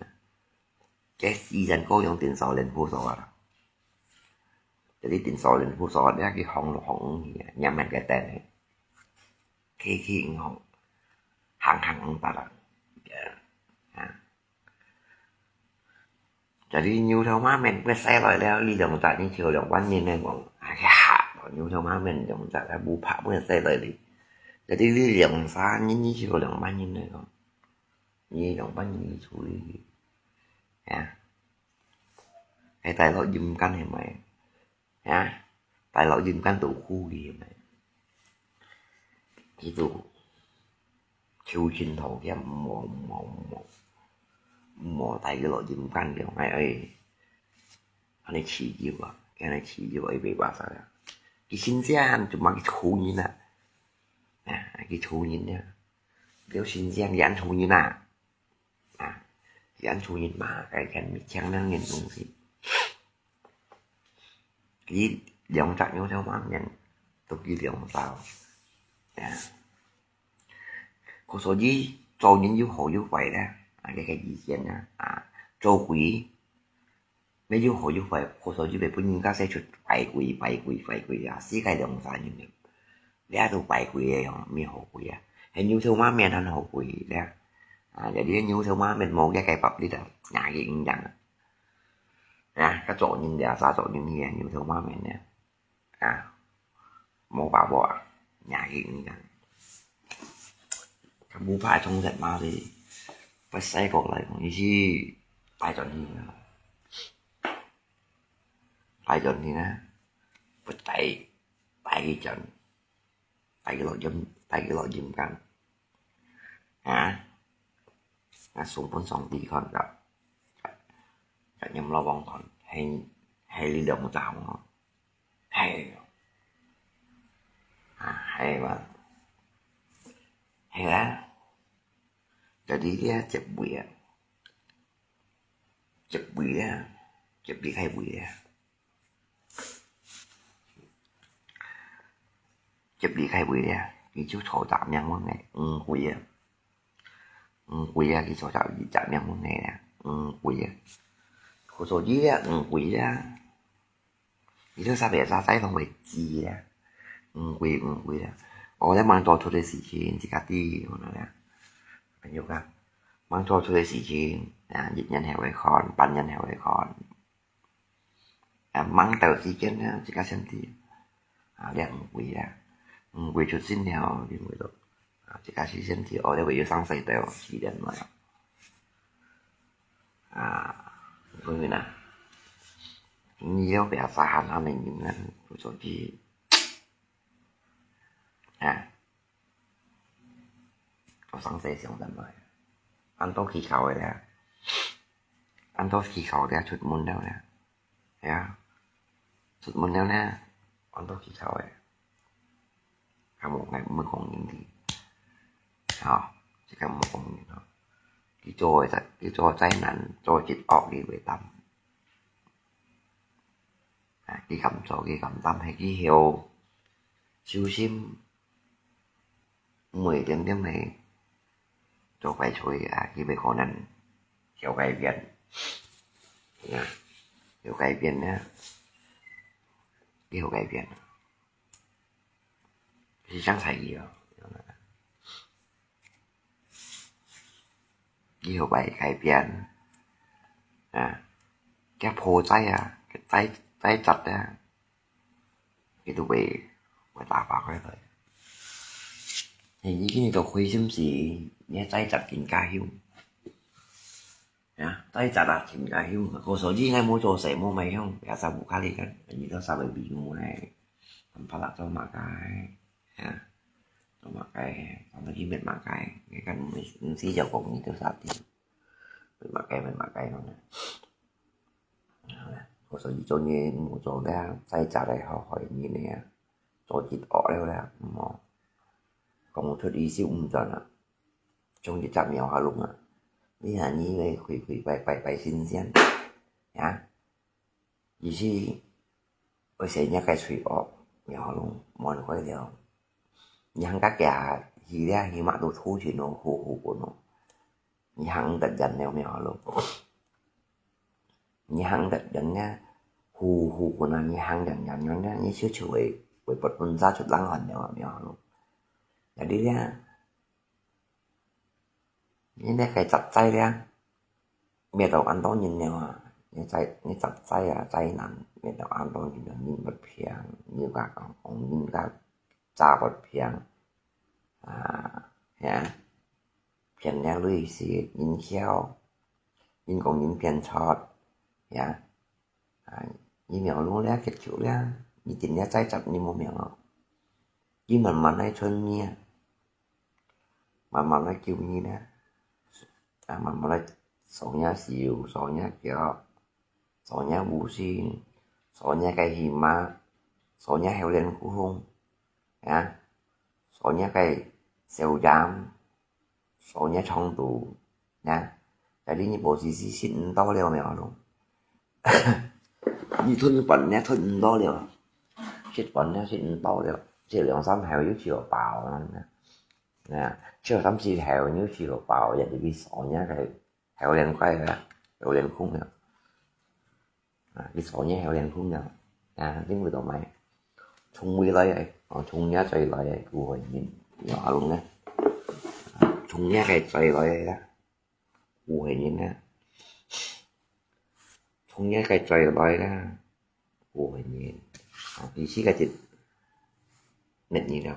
cái di dân có用tiền sò lên phố sò tại tiền sò lên phố sò đấy cái hồng nhà mình cái tên này khi hồng hàng ông ta là tại đi nhiều đâu má mình cái xe lại leo đi đồng tại những chiều đồng quan nhìn này còn cái hạ nhiều theo má mình trong trả ra bù phá mới xây lại đi cái đi đi liền xa như chỉ có lần bao nhiêu này không như lần bao nhiêu chuối ha hay tại lỗi dùm canh hay mày ha tại lỗi dùm canh tụ khu gì mày cái tụ chiêu trình thầu cái mò tại cái lỗi dùm canh kiểu mày ơi anh ấy chỉ gì vậy cái này chỉ gì vậy bị bà sao cái xin gian chúng mà cái thu như nè cái thu như nè nếu xin gian thì anh thu như nè thì anh thu như mà cái bị chẳng năng nhìn đúng gì cái giọng trạng nhau theo mắt nhận tôi ghi điểm vào có số gì cho những dấu hộ như vậy đó cái gì chuyện cho quỷ mấy dấu hộ như vậy có số gì về bên những các sẽ chụp bảy quỷ xí cái đồng sa như vậy để tôi bảy quỷ mi hộ quỷ hay như theo má men anh hộ quỷ đó vậy đi như theo má mình một cái bập đi đâu nhà gì cũng chẳng cái chỗ nhìn đẹp xa chỗ nhìn nghe như theo má mình nè một bà bò nhà gì cũng chẳng cái bố phải trong giật mà thì phải xây cổ lại còn gì tài chuẩn gì nữa tài chuẩn thì nè phải tay cái trận tay cái lọ dùm canh xuống bốn sòng tí con gặp nhầm lo bong còn hay đi đồng tạo nó hay mà hay lá jadi chụp bụi hay bụi chụp đi hay bụi cái chú thổ tạm nhân món này quỷ cái chỗ tạo gì chạm nhân món này nè quỷ có số gì quỷ thì nó sao bé ra tay không phải gì quỷ ở đây mang cho tôi để xí chiến chỉ cả đi nó nè phải nhiều các mang cho tôi để xí chiến dịch nhân heo cái con ban nhân heo cái con mang tờ xí chiến chỉ cả xem thì đẹp quỷ chút xin heo thì mới được chỉ cả xí chiến thì ở đây bị sang xây tèo chỉ đến mà người nè nhiều bé xa nó mình những lần số gì có sáng xây xong tầm rồi anh tốt khi khẩu rồi anh tốt khi khẩu ra chút môn đâu nè chút môn đâu nè anh tốt khi khẩu rồi một ngày mới còn những gì chỉ cần một con những thôi cái trò cháy nặng trò chít ọt đi về tâm cái cầm tâm hay cái hiệu siêu sim 10 tiếng tiếng này cho phải chuối cái về khó năn hiểu cái Việt hiểu cái Việt nhá hiểu cái Việt thì chẳng phải gì đâu hiểu cái Việt cái phô tay cái tay chặt cái tụi bị người ta bảo cái rồi thì như cái này tôi khuy xâm xì nghe tay chặt kín ca hiu tay chặt kín ca hiu cô số gì ngay mua chỗ sẽ mua mày không cả sao bù cá đi cái như đó sao lại bị mua này còn phát lại cho mà cái cho mà cái còn cái mệt mà cái cần mình xí giờ cũng như tôi sao thì mình mà cái nó này cô số gì cho như mua chỗ ra tay chặt đây họ hỏi như này chỗ chít ọ đâu ra mà còn một thứ đi siêu rồi trong cái chạm nhỏ hà luôn đi hà nhi về khủy bài xin xem gì chứ ở sẽ nhắc cái suy ọ nhỏ luôn mòn quay theo nhang các kẻ gì ra thì mà tôi thu chỉ nó hù của nó nhang tận dần nèo nhỏ luôn nhang tận dần nha hù của nó nhang dần nha như chưa chửi với bật mình ra chút lăng hẳn nhỏ luôn là đi ra những cái chặt tay ra mẹ tàu ăn to nhìn nhau 你實際啊濟難，你就按當見到nhìn vật phiền như các ông nhìn các cha vật phiền ya phiền nha lưỡi xì nhìn khéo nhìn còn nhìn phiền chót ya nhìn mèo luôn lẽ kết chịu lẽ nhìn tình lẽ trái chặt như một mèo nhìn mà nói chân nhia mà nói kêu như đó mà nói sổ nhá xìu sổ nhá kiểu sổ nhá bù xin sổ nhá cây hìm ma sổ nhá heo lên cú hung nha sổ nhá cây xèo giam sổ nhá trong tù nha tại đi như bộ gì xin to leo mèo luôn như thôn bẩn nhá thôn to leo chết bẩn nhá xin to leo chỉ lượng xăm heo yếu chiều bảo nè chiều xăm xì heo yếu chiều bảo vậy thì đi sổ nhá cây heo lên quay ra heo lên khung nè đi sổ nhá heo lên khung nè tiếng người tao mày chung quy lấy vậy chung nhá chơi lại vậy của mình nhỏ luôn nè chung nhá cái chơi lại vậy đó của mình nè chung nhá cái chơi lại đó của mình thì chỉ cái chuyện nịnh gì đâu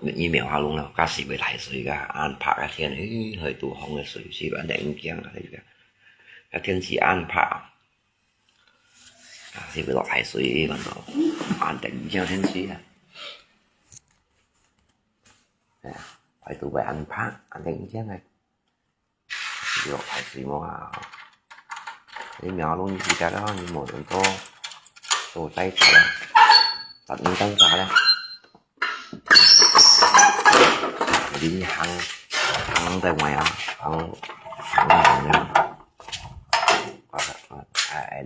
nịnh như mèo hoa luôn đâu ca sĩ bị thải suy cả an phạ cái thiên ấy hơi tù hong cái suy sĩ bạn đánh kiêng là thấy cái thiên sĩ an phạ sĩ bị thải suy còn đó an đánh kiêng thiên sĩ phải tụ về ăn phá ăn đánh kiêng này bị thải suy mà cái mèo luôn như cái đó như một đôi tô tay trả đây tận những tay trả đây đi hăng tại ngoài hăng ngoài nha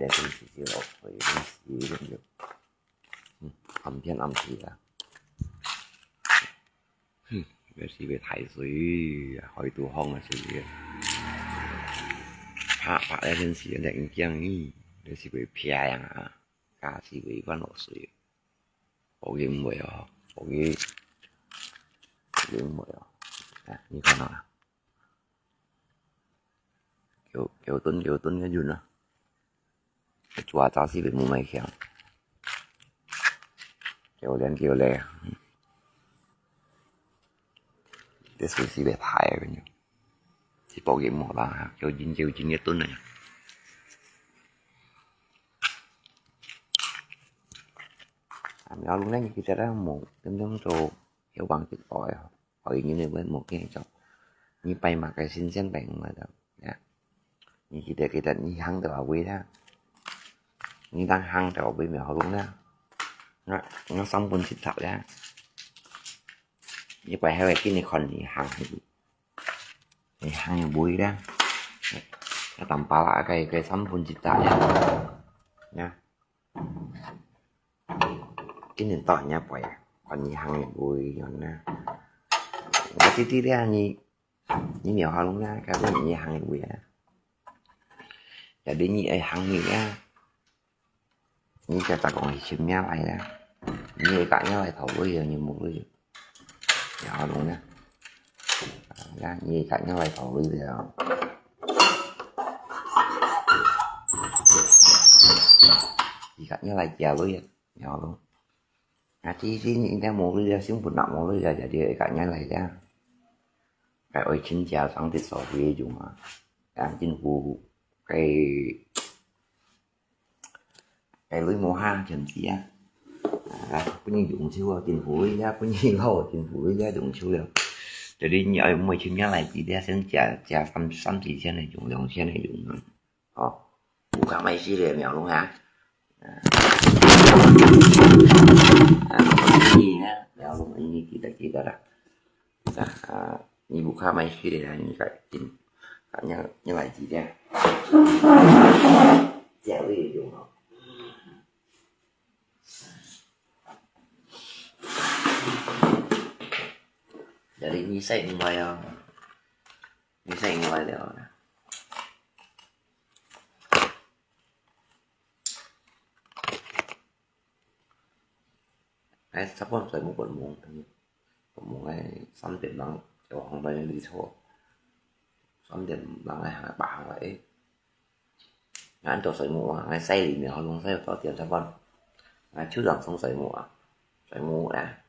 để tôi chỉ lộ với gì cũng được âm thiên âm thì là về gì về thải suy hỏi tù hong là gì phá ra trên gì đánh kiêng đi để gì về phe cả gì về văn lộ suy có game mới có game mới như thế nào kiểu tuấn cái gì nữa chùa cho gì về mua máy khéo kiểu lè để xử gì về thải rồi nhỉ thì bảo game một là kiểu chính cái tuấn này nó luôn đấy như cái đó một cái giống trồ hiểu bằng chữ gọi hỏi như này bên một cái chọc như bay mà cái xin xén bạn mà đâu như chỉ để cái trận như hăng từ quý đó như đang hăng từ quý mèo luôn đó nó xong con xịt thạo ra như bài hay cái này còn thì hăng bùi đó nó tầm pa lại cái sắm con xịt thạo nha cái nền tảng nha quậy còn như hăng bùi nhọn nè cái tí ra như mèo hoa luôn nha cái như hăng bùi á và đến như ấy hăng như á như cái ta còn chim nhau lại đó như cả nhau lại thầu bây giờ như một cái nhỏ luôn nha như cả nhau lại thầu bây giờ thì cả nhau lại chèo bây giờ nhỏ luôn chỉ những cái một cái xuống một nặng một cái giờ thì cả nhau lại ra cái ơi chính chèo sang thì sổ về dùng mà làm chính phủ cái lưới mổ ha chân chỉ có như dụng siêu chính phủ ra có như lâu chính phủ ra dụng siêu được để đi nhờ mấy chuyện nhá lại thì ra sẽ trả xăm chỉ xe này dùng dòng xe này dùng cụ cả mấy xí để mèo luôn hả cái gì nhá mèo luôn anh như chỉ đó như cụ cả mấy xí để là như vậy chính cả như vậy chỉ ra chéo đi dùng nó jadi nyisa yang bayar cái sắp còn tới một quần muộn cái xăm tiền bằng kiểu không phải đi thua xăm tiền bằng cái hàng bạc vậy anh cho sợi mũ anh xây liền nữa không xây có tiền sao con trước lần xong sợi mũ đã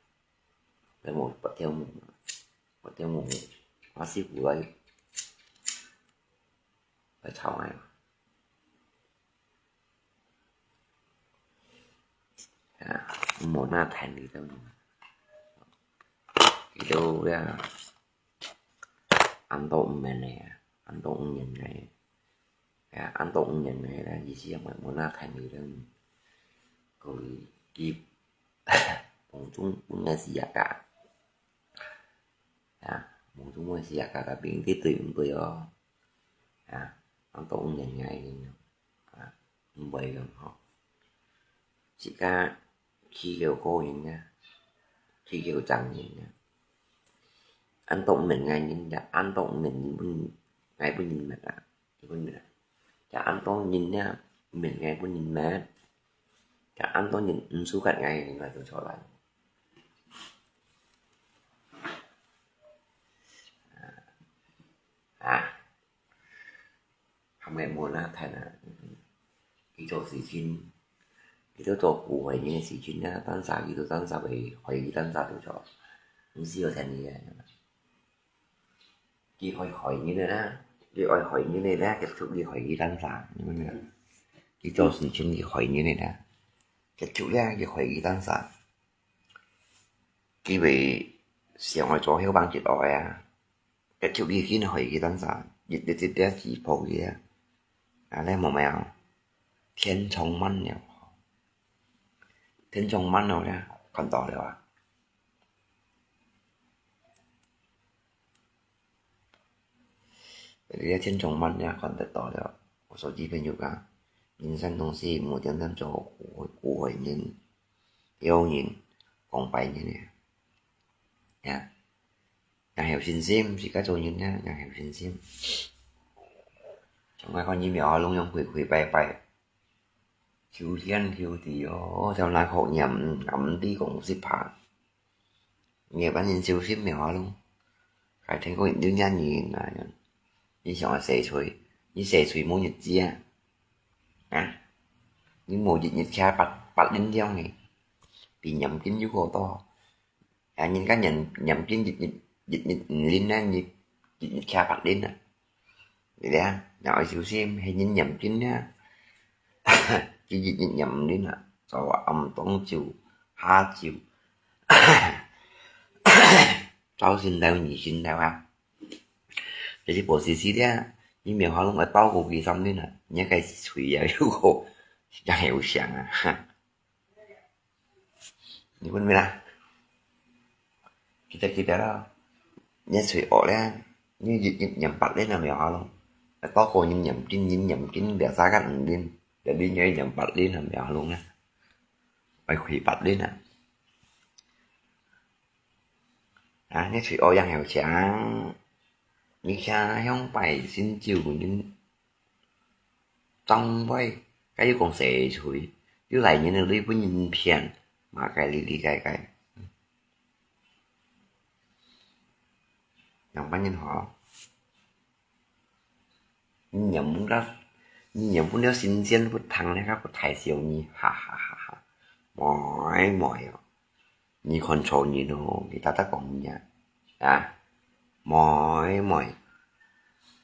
sợi mũ bật theo mũ hóa ship của ấy phải thảo này một na thành đi đâu ra anh tụng mẹ nè anh tụng nhìn này anh tụng nhìn này là gì xí mà một na thành đi đâu rồi kịp một chúng nghe gì cả một chúng nghe gì cả là biến cái tiền tôi anh tụng nhìn ngày vậy rồi họ chỉ ca khi kêu cô nhìn nha khi kêu chẳng nhìn nha anh tụng mình ngày nhìn đã anh tụng mình ngày bữa nhìn mặt chả anh tụng nhìn nha mình ngày bữa nhìn mát chả anh tụng nhìn số cạnh ngày là tôi cho lại không em muốn là thành là cái chỗ gì chín cái chỗ cụ vậy như gì chín là tan xa cái chỗ tan xa về khỏi tan xa tôi cho không siêu thành như vậy chỉ khỏi như thế đó chỉ khỏi như thế đó cái chỗ đi khỏi cái tan xa nhưng mà cái chỗ gì chín thì khỏi như thế đó cái chỗ ra cái khỏi cái tan xa cái vị xem ngoài chỗ hiếu bằng chuyện đòi cái chỗ đi khi nó khỏi cái tan xa dịch để tiếp theo chỉ phổ gì lên một mèo thiên trong măn nhỉ thiên trong măn nào ra còn tỏ được để thiên trong măn nha còn tỏ được một số chi phí nhiều cả nhìn sang东西một点点做của nhìn yêu nhìn còn phải như này nha nhà hiểu xin sim chỉ có tôi nhìn nha nhà hiểu xin sim trong cái con như mèo luôn trong quỷ bay khiêu thiên khiêu thì theo là khổ nhầm ngắm đi cũng xếp phá nghe bán nhìn siêu xếp mèo luôn phải thấy có những đứa nha nhìn là như chọn xe suy mô nhật chia những mùa dịch nhật cha bắt đến gieo này thì nhầm kín với cô to nhìn cá nhận nhầm kín dịch nhật liên nan dịch nhật cha bắt đến nè vậy đấy nói siêu xem hay nhìn nhầm kín á cái dịch nhầm đến nè sau âm toán chiều ha chiều cháu xin đâu nhỉ xin đâu để chỉ bộ xí đấy nhưng miệng họ lúc ở to của kỳ xong đấy nè nhớ cái suy giờ yêu cô chẳng hiểu sáng nhưng bên nào kita đó nhớ suy ổ đấy như dịch nhầm bắt đấy là miệng họ luôn ở to của nhầm kín để xa các anh điên để đi nhớ nhầm bắt đi làm miệng họ luôn nè phải khủy bắt đi nè nhớ suy ổ chẳng hiểu sáng như cha không phải xin chiều nhưng trong vậy cái còn sẽ chửi chứ lại như là đi với nhìn phiền mà cái đi cái nhầm bán nhân họ nhầm muốn đeo xin xin với thằng này các thầy siêu nhỉ ha mỏi như con trâu như nó người ta còn nhà mỏi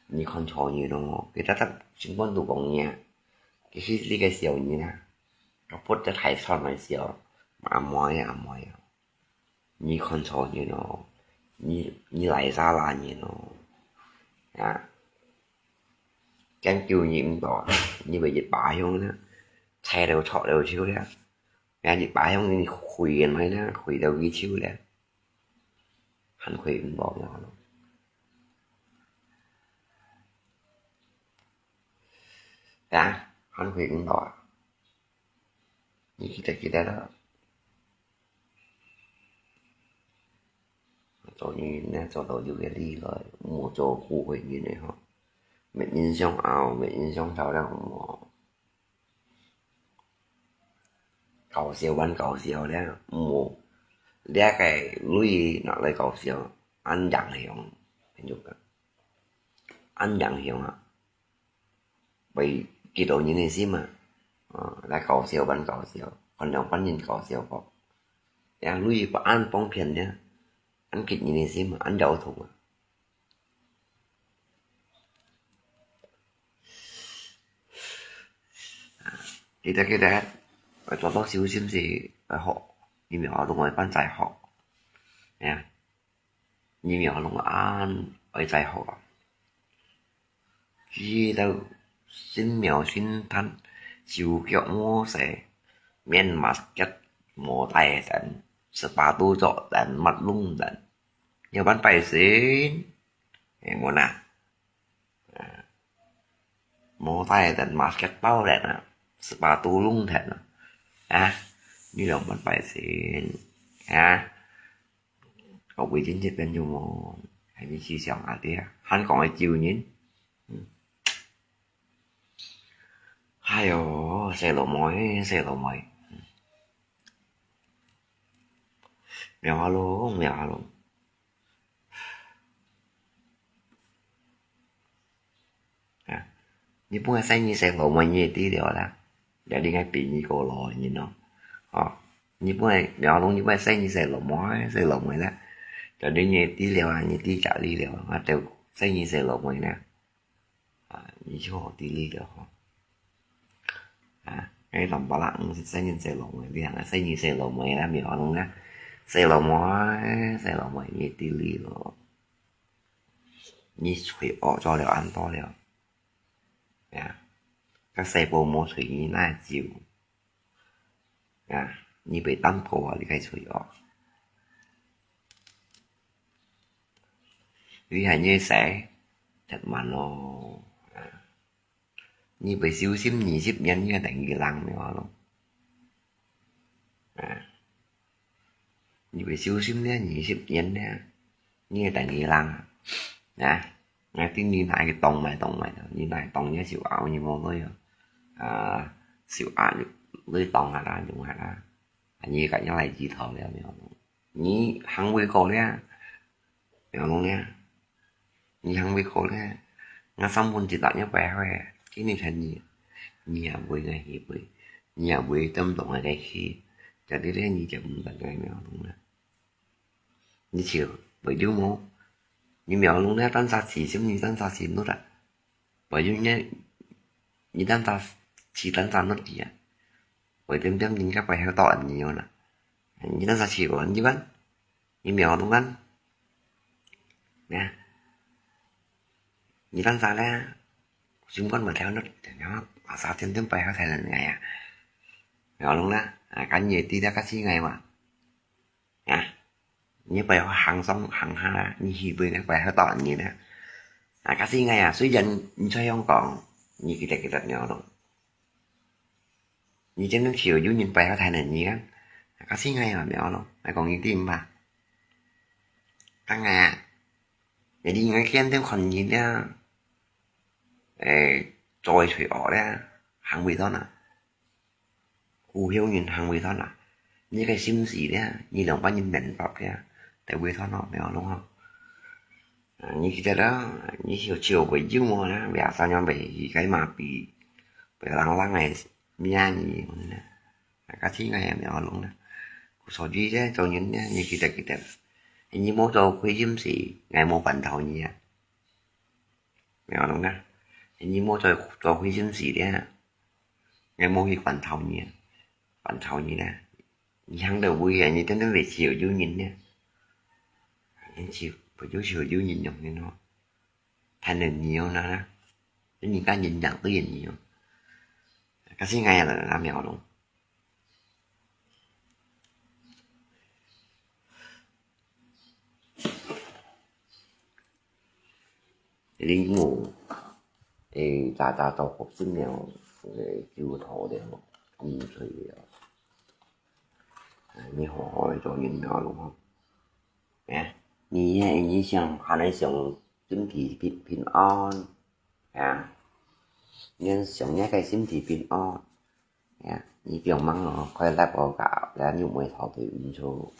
như con trâu như nó người ta chính con tụ còn nhà cái khi đi cái siêu như nè nó phútจะถ่ายทอดมาเสียวmà mỏi như con trâu như nó như lại ra là như nó cái kêu nhiệm tỏ như vậy dịch bại không đó xe đều thọ đều chiếu đấy nghe dịch bại không như khuyên mấy đó khuyên đều ghi chiếu đấy hắn khuyên bỏ nhỏ luôn hắn khuyên bỏ như kita đó chỗ như nè chỗ đầu dù cái đi rồi một chỗ khu hình như này họ mình in trong ảo mình in trong thảo đang cầu siêu bắn cầu siêu đấy một đá cái lui nó lại cầu siêu anh dặn hiểu anh dặn hiểu hả vì cái độ như này xí mà là搞笑版搞笑，คนเรา班人搞笑個，呀，lui có ăn bóng phiền nhá，ăn kịch như này xí mà ăn đậu thùng à，記得，我做多少少先至學，疫苗同我班仔學，呀，疫苗同我啱我仔學啊，知道新苗新thân，chiều kiểu mua sẽ miên mặt chất mồ tay tận sepatu trọ tận mặt lung tận nhiều bán phải xin mua nè mồ tay tận mặt chất bao đẹp nè sepatu lung thật nè như đồng bán phải xin có quý chính trị bên dù mồ hay như chia sẻ tía hắn còn ai chiều nhín hay ồ xe lộ mỏi mèo alo你本來生意食路咪嘢啲料啦，有啲嘅便宜過來，你know，你本來苗龍你本來生意食路咪啦，就啲嘢啲料你啲價啲料，我就生意食路咪啦，你學啲啲料cái lòng bảo lặng sinh ý食路咪啲人生意食路咪啦，苗龍啦，食路咪嘢啲料，你除惡咗料ăn多料。các xe bộ mô thủy như là chiều như bị tắm cổ thì cái thủy ọ vì hãy như sẽ thật mà nó như bị siêu xím nhị xíp nhân như đánh ghi lăng nữa luôn như bị siêu xím nhị xíp nhân như đánh ghi lăng nghe tiếng như này cái tông mày như này tông nhớ xỉu ảo như mô thôi xỉu ảo lưới tông hả ra dùng hả ra như cả những này chỉ thở lên như hăng quy cổ đấy hiểu luôn nha như hăng quy cổ đấy nghe xong muốn chỉ tạo nhớ vẻ thôi cái này thành gì nhà quy ngày hiệp quy nhà quy tâm tổng là cái khi cho đến đây như chậm tận ngày mèo đúng không như chiều bởi chú mô như mèo luôn đấy tan ra chỉ xem như tan ra chỉ nốt à bởi vì nhé như tan ra chỉ tan ra nốt gì à bởi thêm những các bài theo tọa nhiều nè như tan ra chỉ của như vẫn như mèo đúng không nè như tan ra là chúng con mà theo nốt nó mà sao thêm bài theo thầy là ngày à mèo luôn đó cả nhiều tí ra các chi ngày mà như bài hàng xong hàng ha như hi với các bài hơi tỏ như thế cái gì ngay suy dần xoay không còn như cái tật nhỏ đâu như trên nước chiều dưới nhìn bài thay này như cái gì ngay mà mèo đâu lại còn như tim mà các ngày để đi ngay khen thêm còn nhìn ra trôi thủy ỏ ra hàng bị thôi nè cụ hiếu nhìn hàng bị thôi nè như cái sim gì đấy như đồng bao nhiêu mệnh bọc đấy tại vì thoát nó mèo đúng không như cái đó như chiều với chứ mua đó bây sao nhau bị cái mà bị lăng này nha gì cái thứ này mèo luôn đó số gì đấy cho những như cái như mô tô quý dâm gì ngày mua bẩn thầu gì mèo luôn đó như mô tô quý dâm gì đấy ngày mua cái bẩn thầu gì nè hắn đầu vui như thế nó về chiều vô nhìn nha anh chiều phải chú chiều vô nhìn nhầm như nó thành hình nhiều nó đó những cái nhìn nhận tới nhìn nhiều cái thứ ngay là làm mèo luôn đi ngủ thì ta tàu học sinh mèo để chưa thổ để một gì thì你好好做运动咯，你想还能想身体平安你想一個身體平安你不用忙咯，快來報告，然後每套對唔錯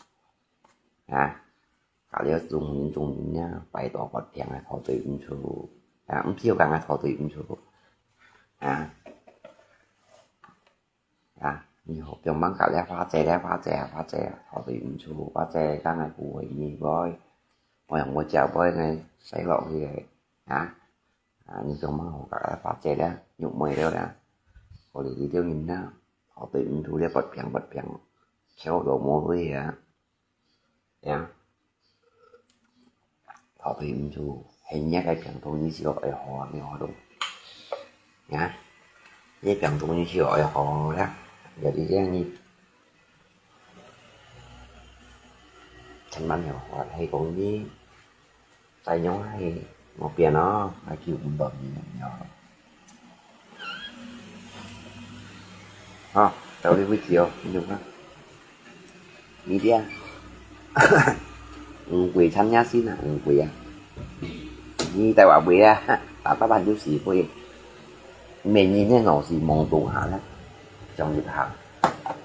搞了中年拜託個店嘅套對唔錯唔少間嘅套對唔錯你好像芒格咧花姐咧花姐花姐，我哋唔錯花姐間係phụ huynh gì boy，我又冇chào boy này xảy lộ gì vậy như trong mang hồ cả花姐咧nhục mày đâu nè，我哋呢啲人咧，我哋唔做咧不平，敲到冇啲我哋唔做，係一個平頭你只有愛好你好咯，一平頭你只有愛好啦。Jadi dia như thành bánh nhỏ hoặc hay còn với tay nhóm hay một bia nó hay kêu cũng bầm gì nhỏ tao đi với chiều dùng đó đi đi quỳ thanh nhá xí nè quỳ như tao bảo quỳ tao có bao nhiêu xì quỳ mình nhìn thấy ngồi xì mong tụ hạ lắm trong việc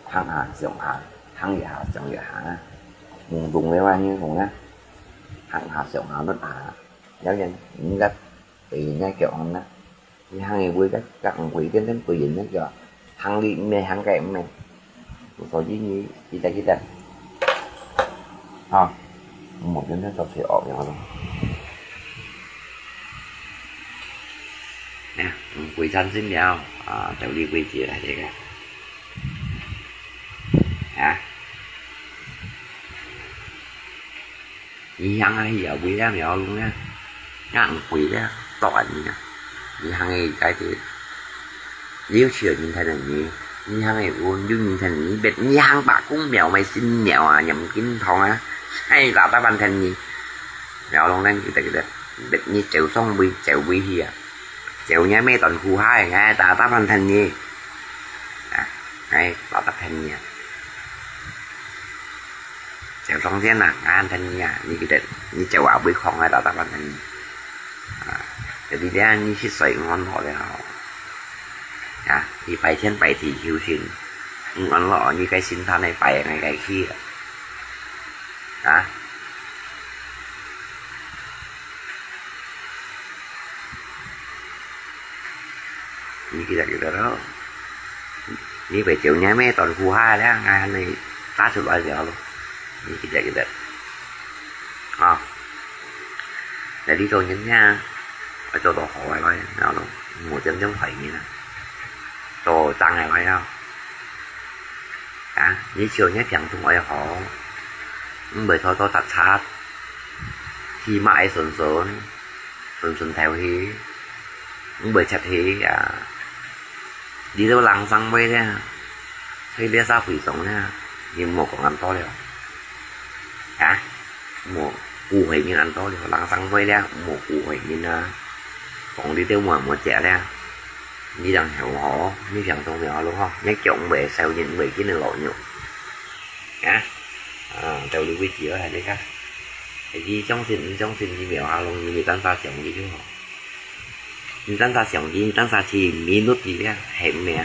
hàng rộng hàng gì trong việc mình dùng với bao nhiêu cũng nhá hàng rộng rất giáo dân những cách thì ngay kiểu hơn đó như hàng người quý các quý đến quý dính cho hàng đi mê hàng kèm mê có gì ta một đến nó sẽ ổn nhau luôn nè quý thân xin chào cháu đi quý chị lại đây cả như hắn ấy giờ quý ra mèo luôn á ngạn quý ra tỏi gì nè như hắn ấy cái thì liêu chiều nhìn thấy là như hắn ấy buồn như nhìn thấy như bệt như hắn bạc cũng mèo mày xin mèo nhầm kín thòng hay là ta ban thành gì mèo luôn đang cái bệt như chèo xong bị chèo bị gì chèo nhá mấy toàn khu hai ngay ta ban thành gì hay ta thành gì chèo xong thế nào an thành như cái đợt như chèo ảo bị không hay ta ban thành để đi ra như chiếc sợi ngon họ để họ thì phải trên phải thì hiếu xin ngon lọ như cái xin than này phải ngày cái khi như cái đó như phải chịu nhá mấy toàn khu hai đó ngày này ta sự loại giờ luôn như cái đó để đi thôi nhấn nha ở chỗ đồ hỏi coi nào luôn một chân giống phải như nè đồ tăng này phải không như chiều nhé chẳng thùng ai họ bởi thôi tôi tắt sát khi mãi sồn theo thì bởi chặt thì đi đâu lăng xăng bay ra thấy đĩa sao quỷ sống nha nhưng một còn ăn to đều một cụ hình như ăn to đều lăng xăng bay ra một cụ hình như còn đi tiêu một trẻ ra đi đằng hậu họ như chẳng trong nhỏ đúng không nhắc trộn bể sao nhìn bị cái nửa lộ nhục tao đi quy chỉ ở đây các tại vì trong xin gì mèo hà luôn người ta sao chồng gì chứ họ người ta sao chồng gì người ta sao thì mi nút gì đó hẹn mẹ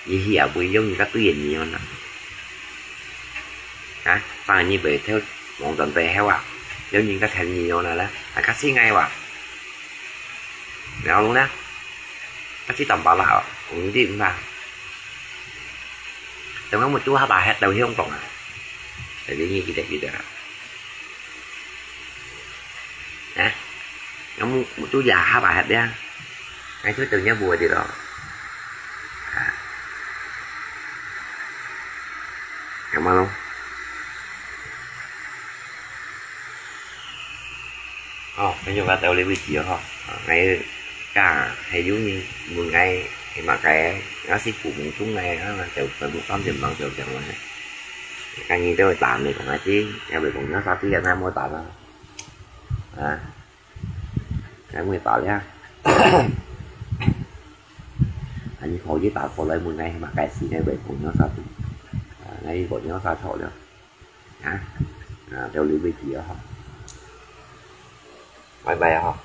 gì hiểu quý giống như các tuyển nhiều nè và như vậy theo một tuần về heo giống như các thành nhiều nè đó các xí ngay mèo luôn đó các xí tầm bảo lão cũng đi cũng vào trong đó một chú hai bà hết đầu hiếu không còn tại vì như gì đó một chú già hai bà hết đi ngay chú từ nhá bùa thì đó cảm ơn không bây giờ tao lấy vị trí không ngay cả hay giống như 10 ngày thì mà cái nó sẽ phụ một xuống này đó là chịu phải 100 bằng chịu chẳng này cái như tôi tạm này còn là chứ nhà bị còn nó sao tí Nam mới tạm đó cái mới tạm nha anh khổ với tạo khổ lấy 10 ngày mà cái gì này bị còn nó sao tí ngay còn nó sao thôi được theo lý vị trí đó không bye bye không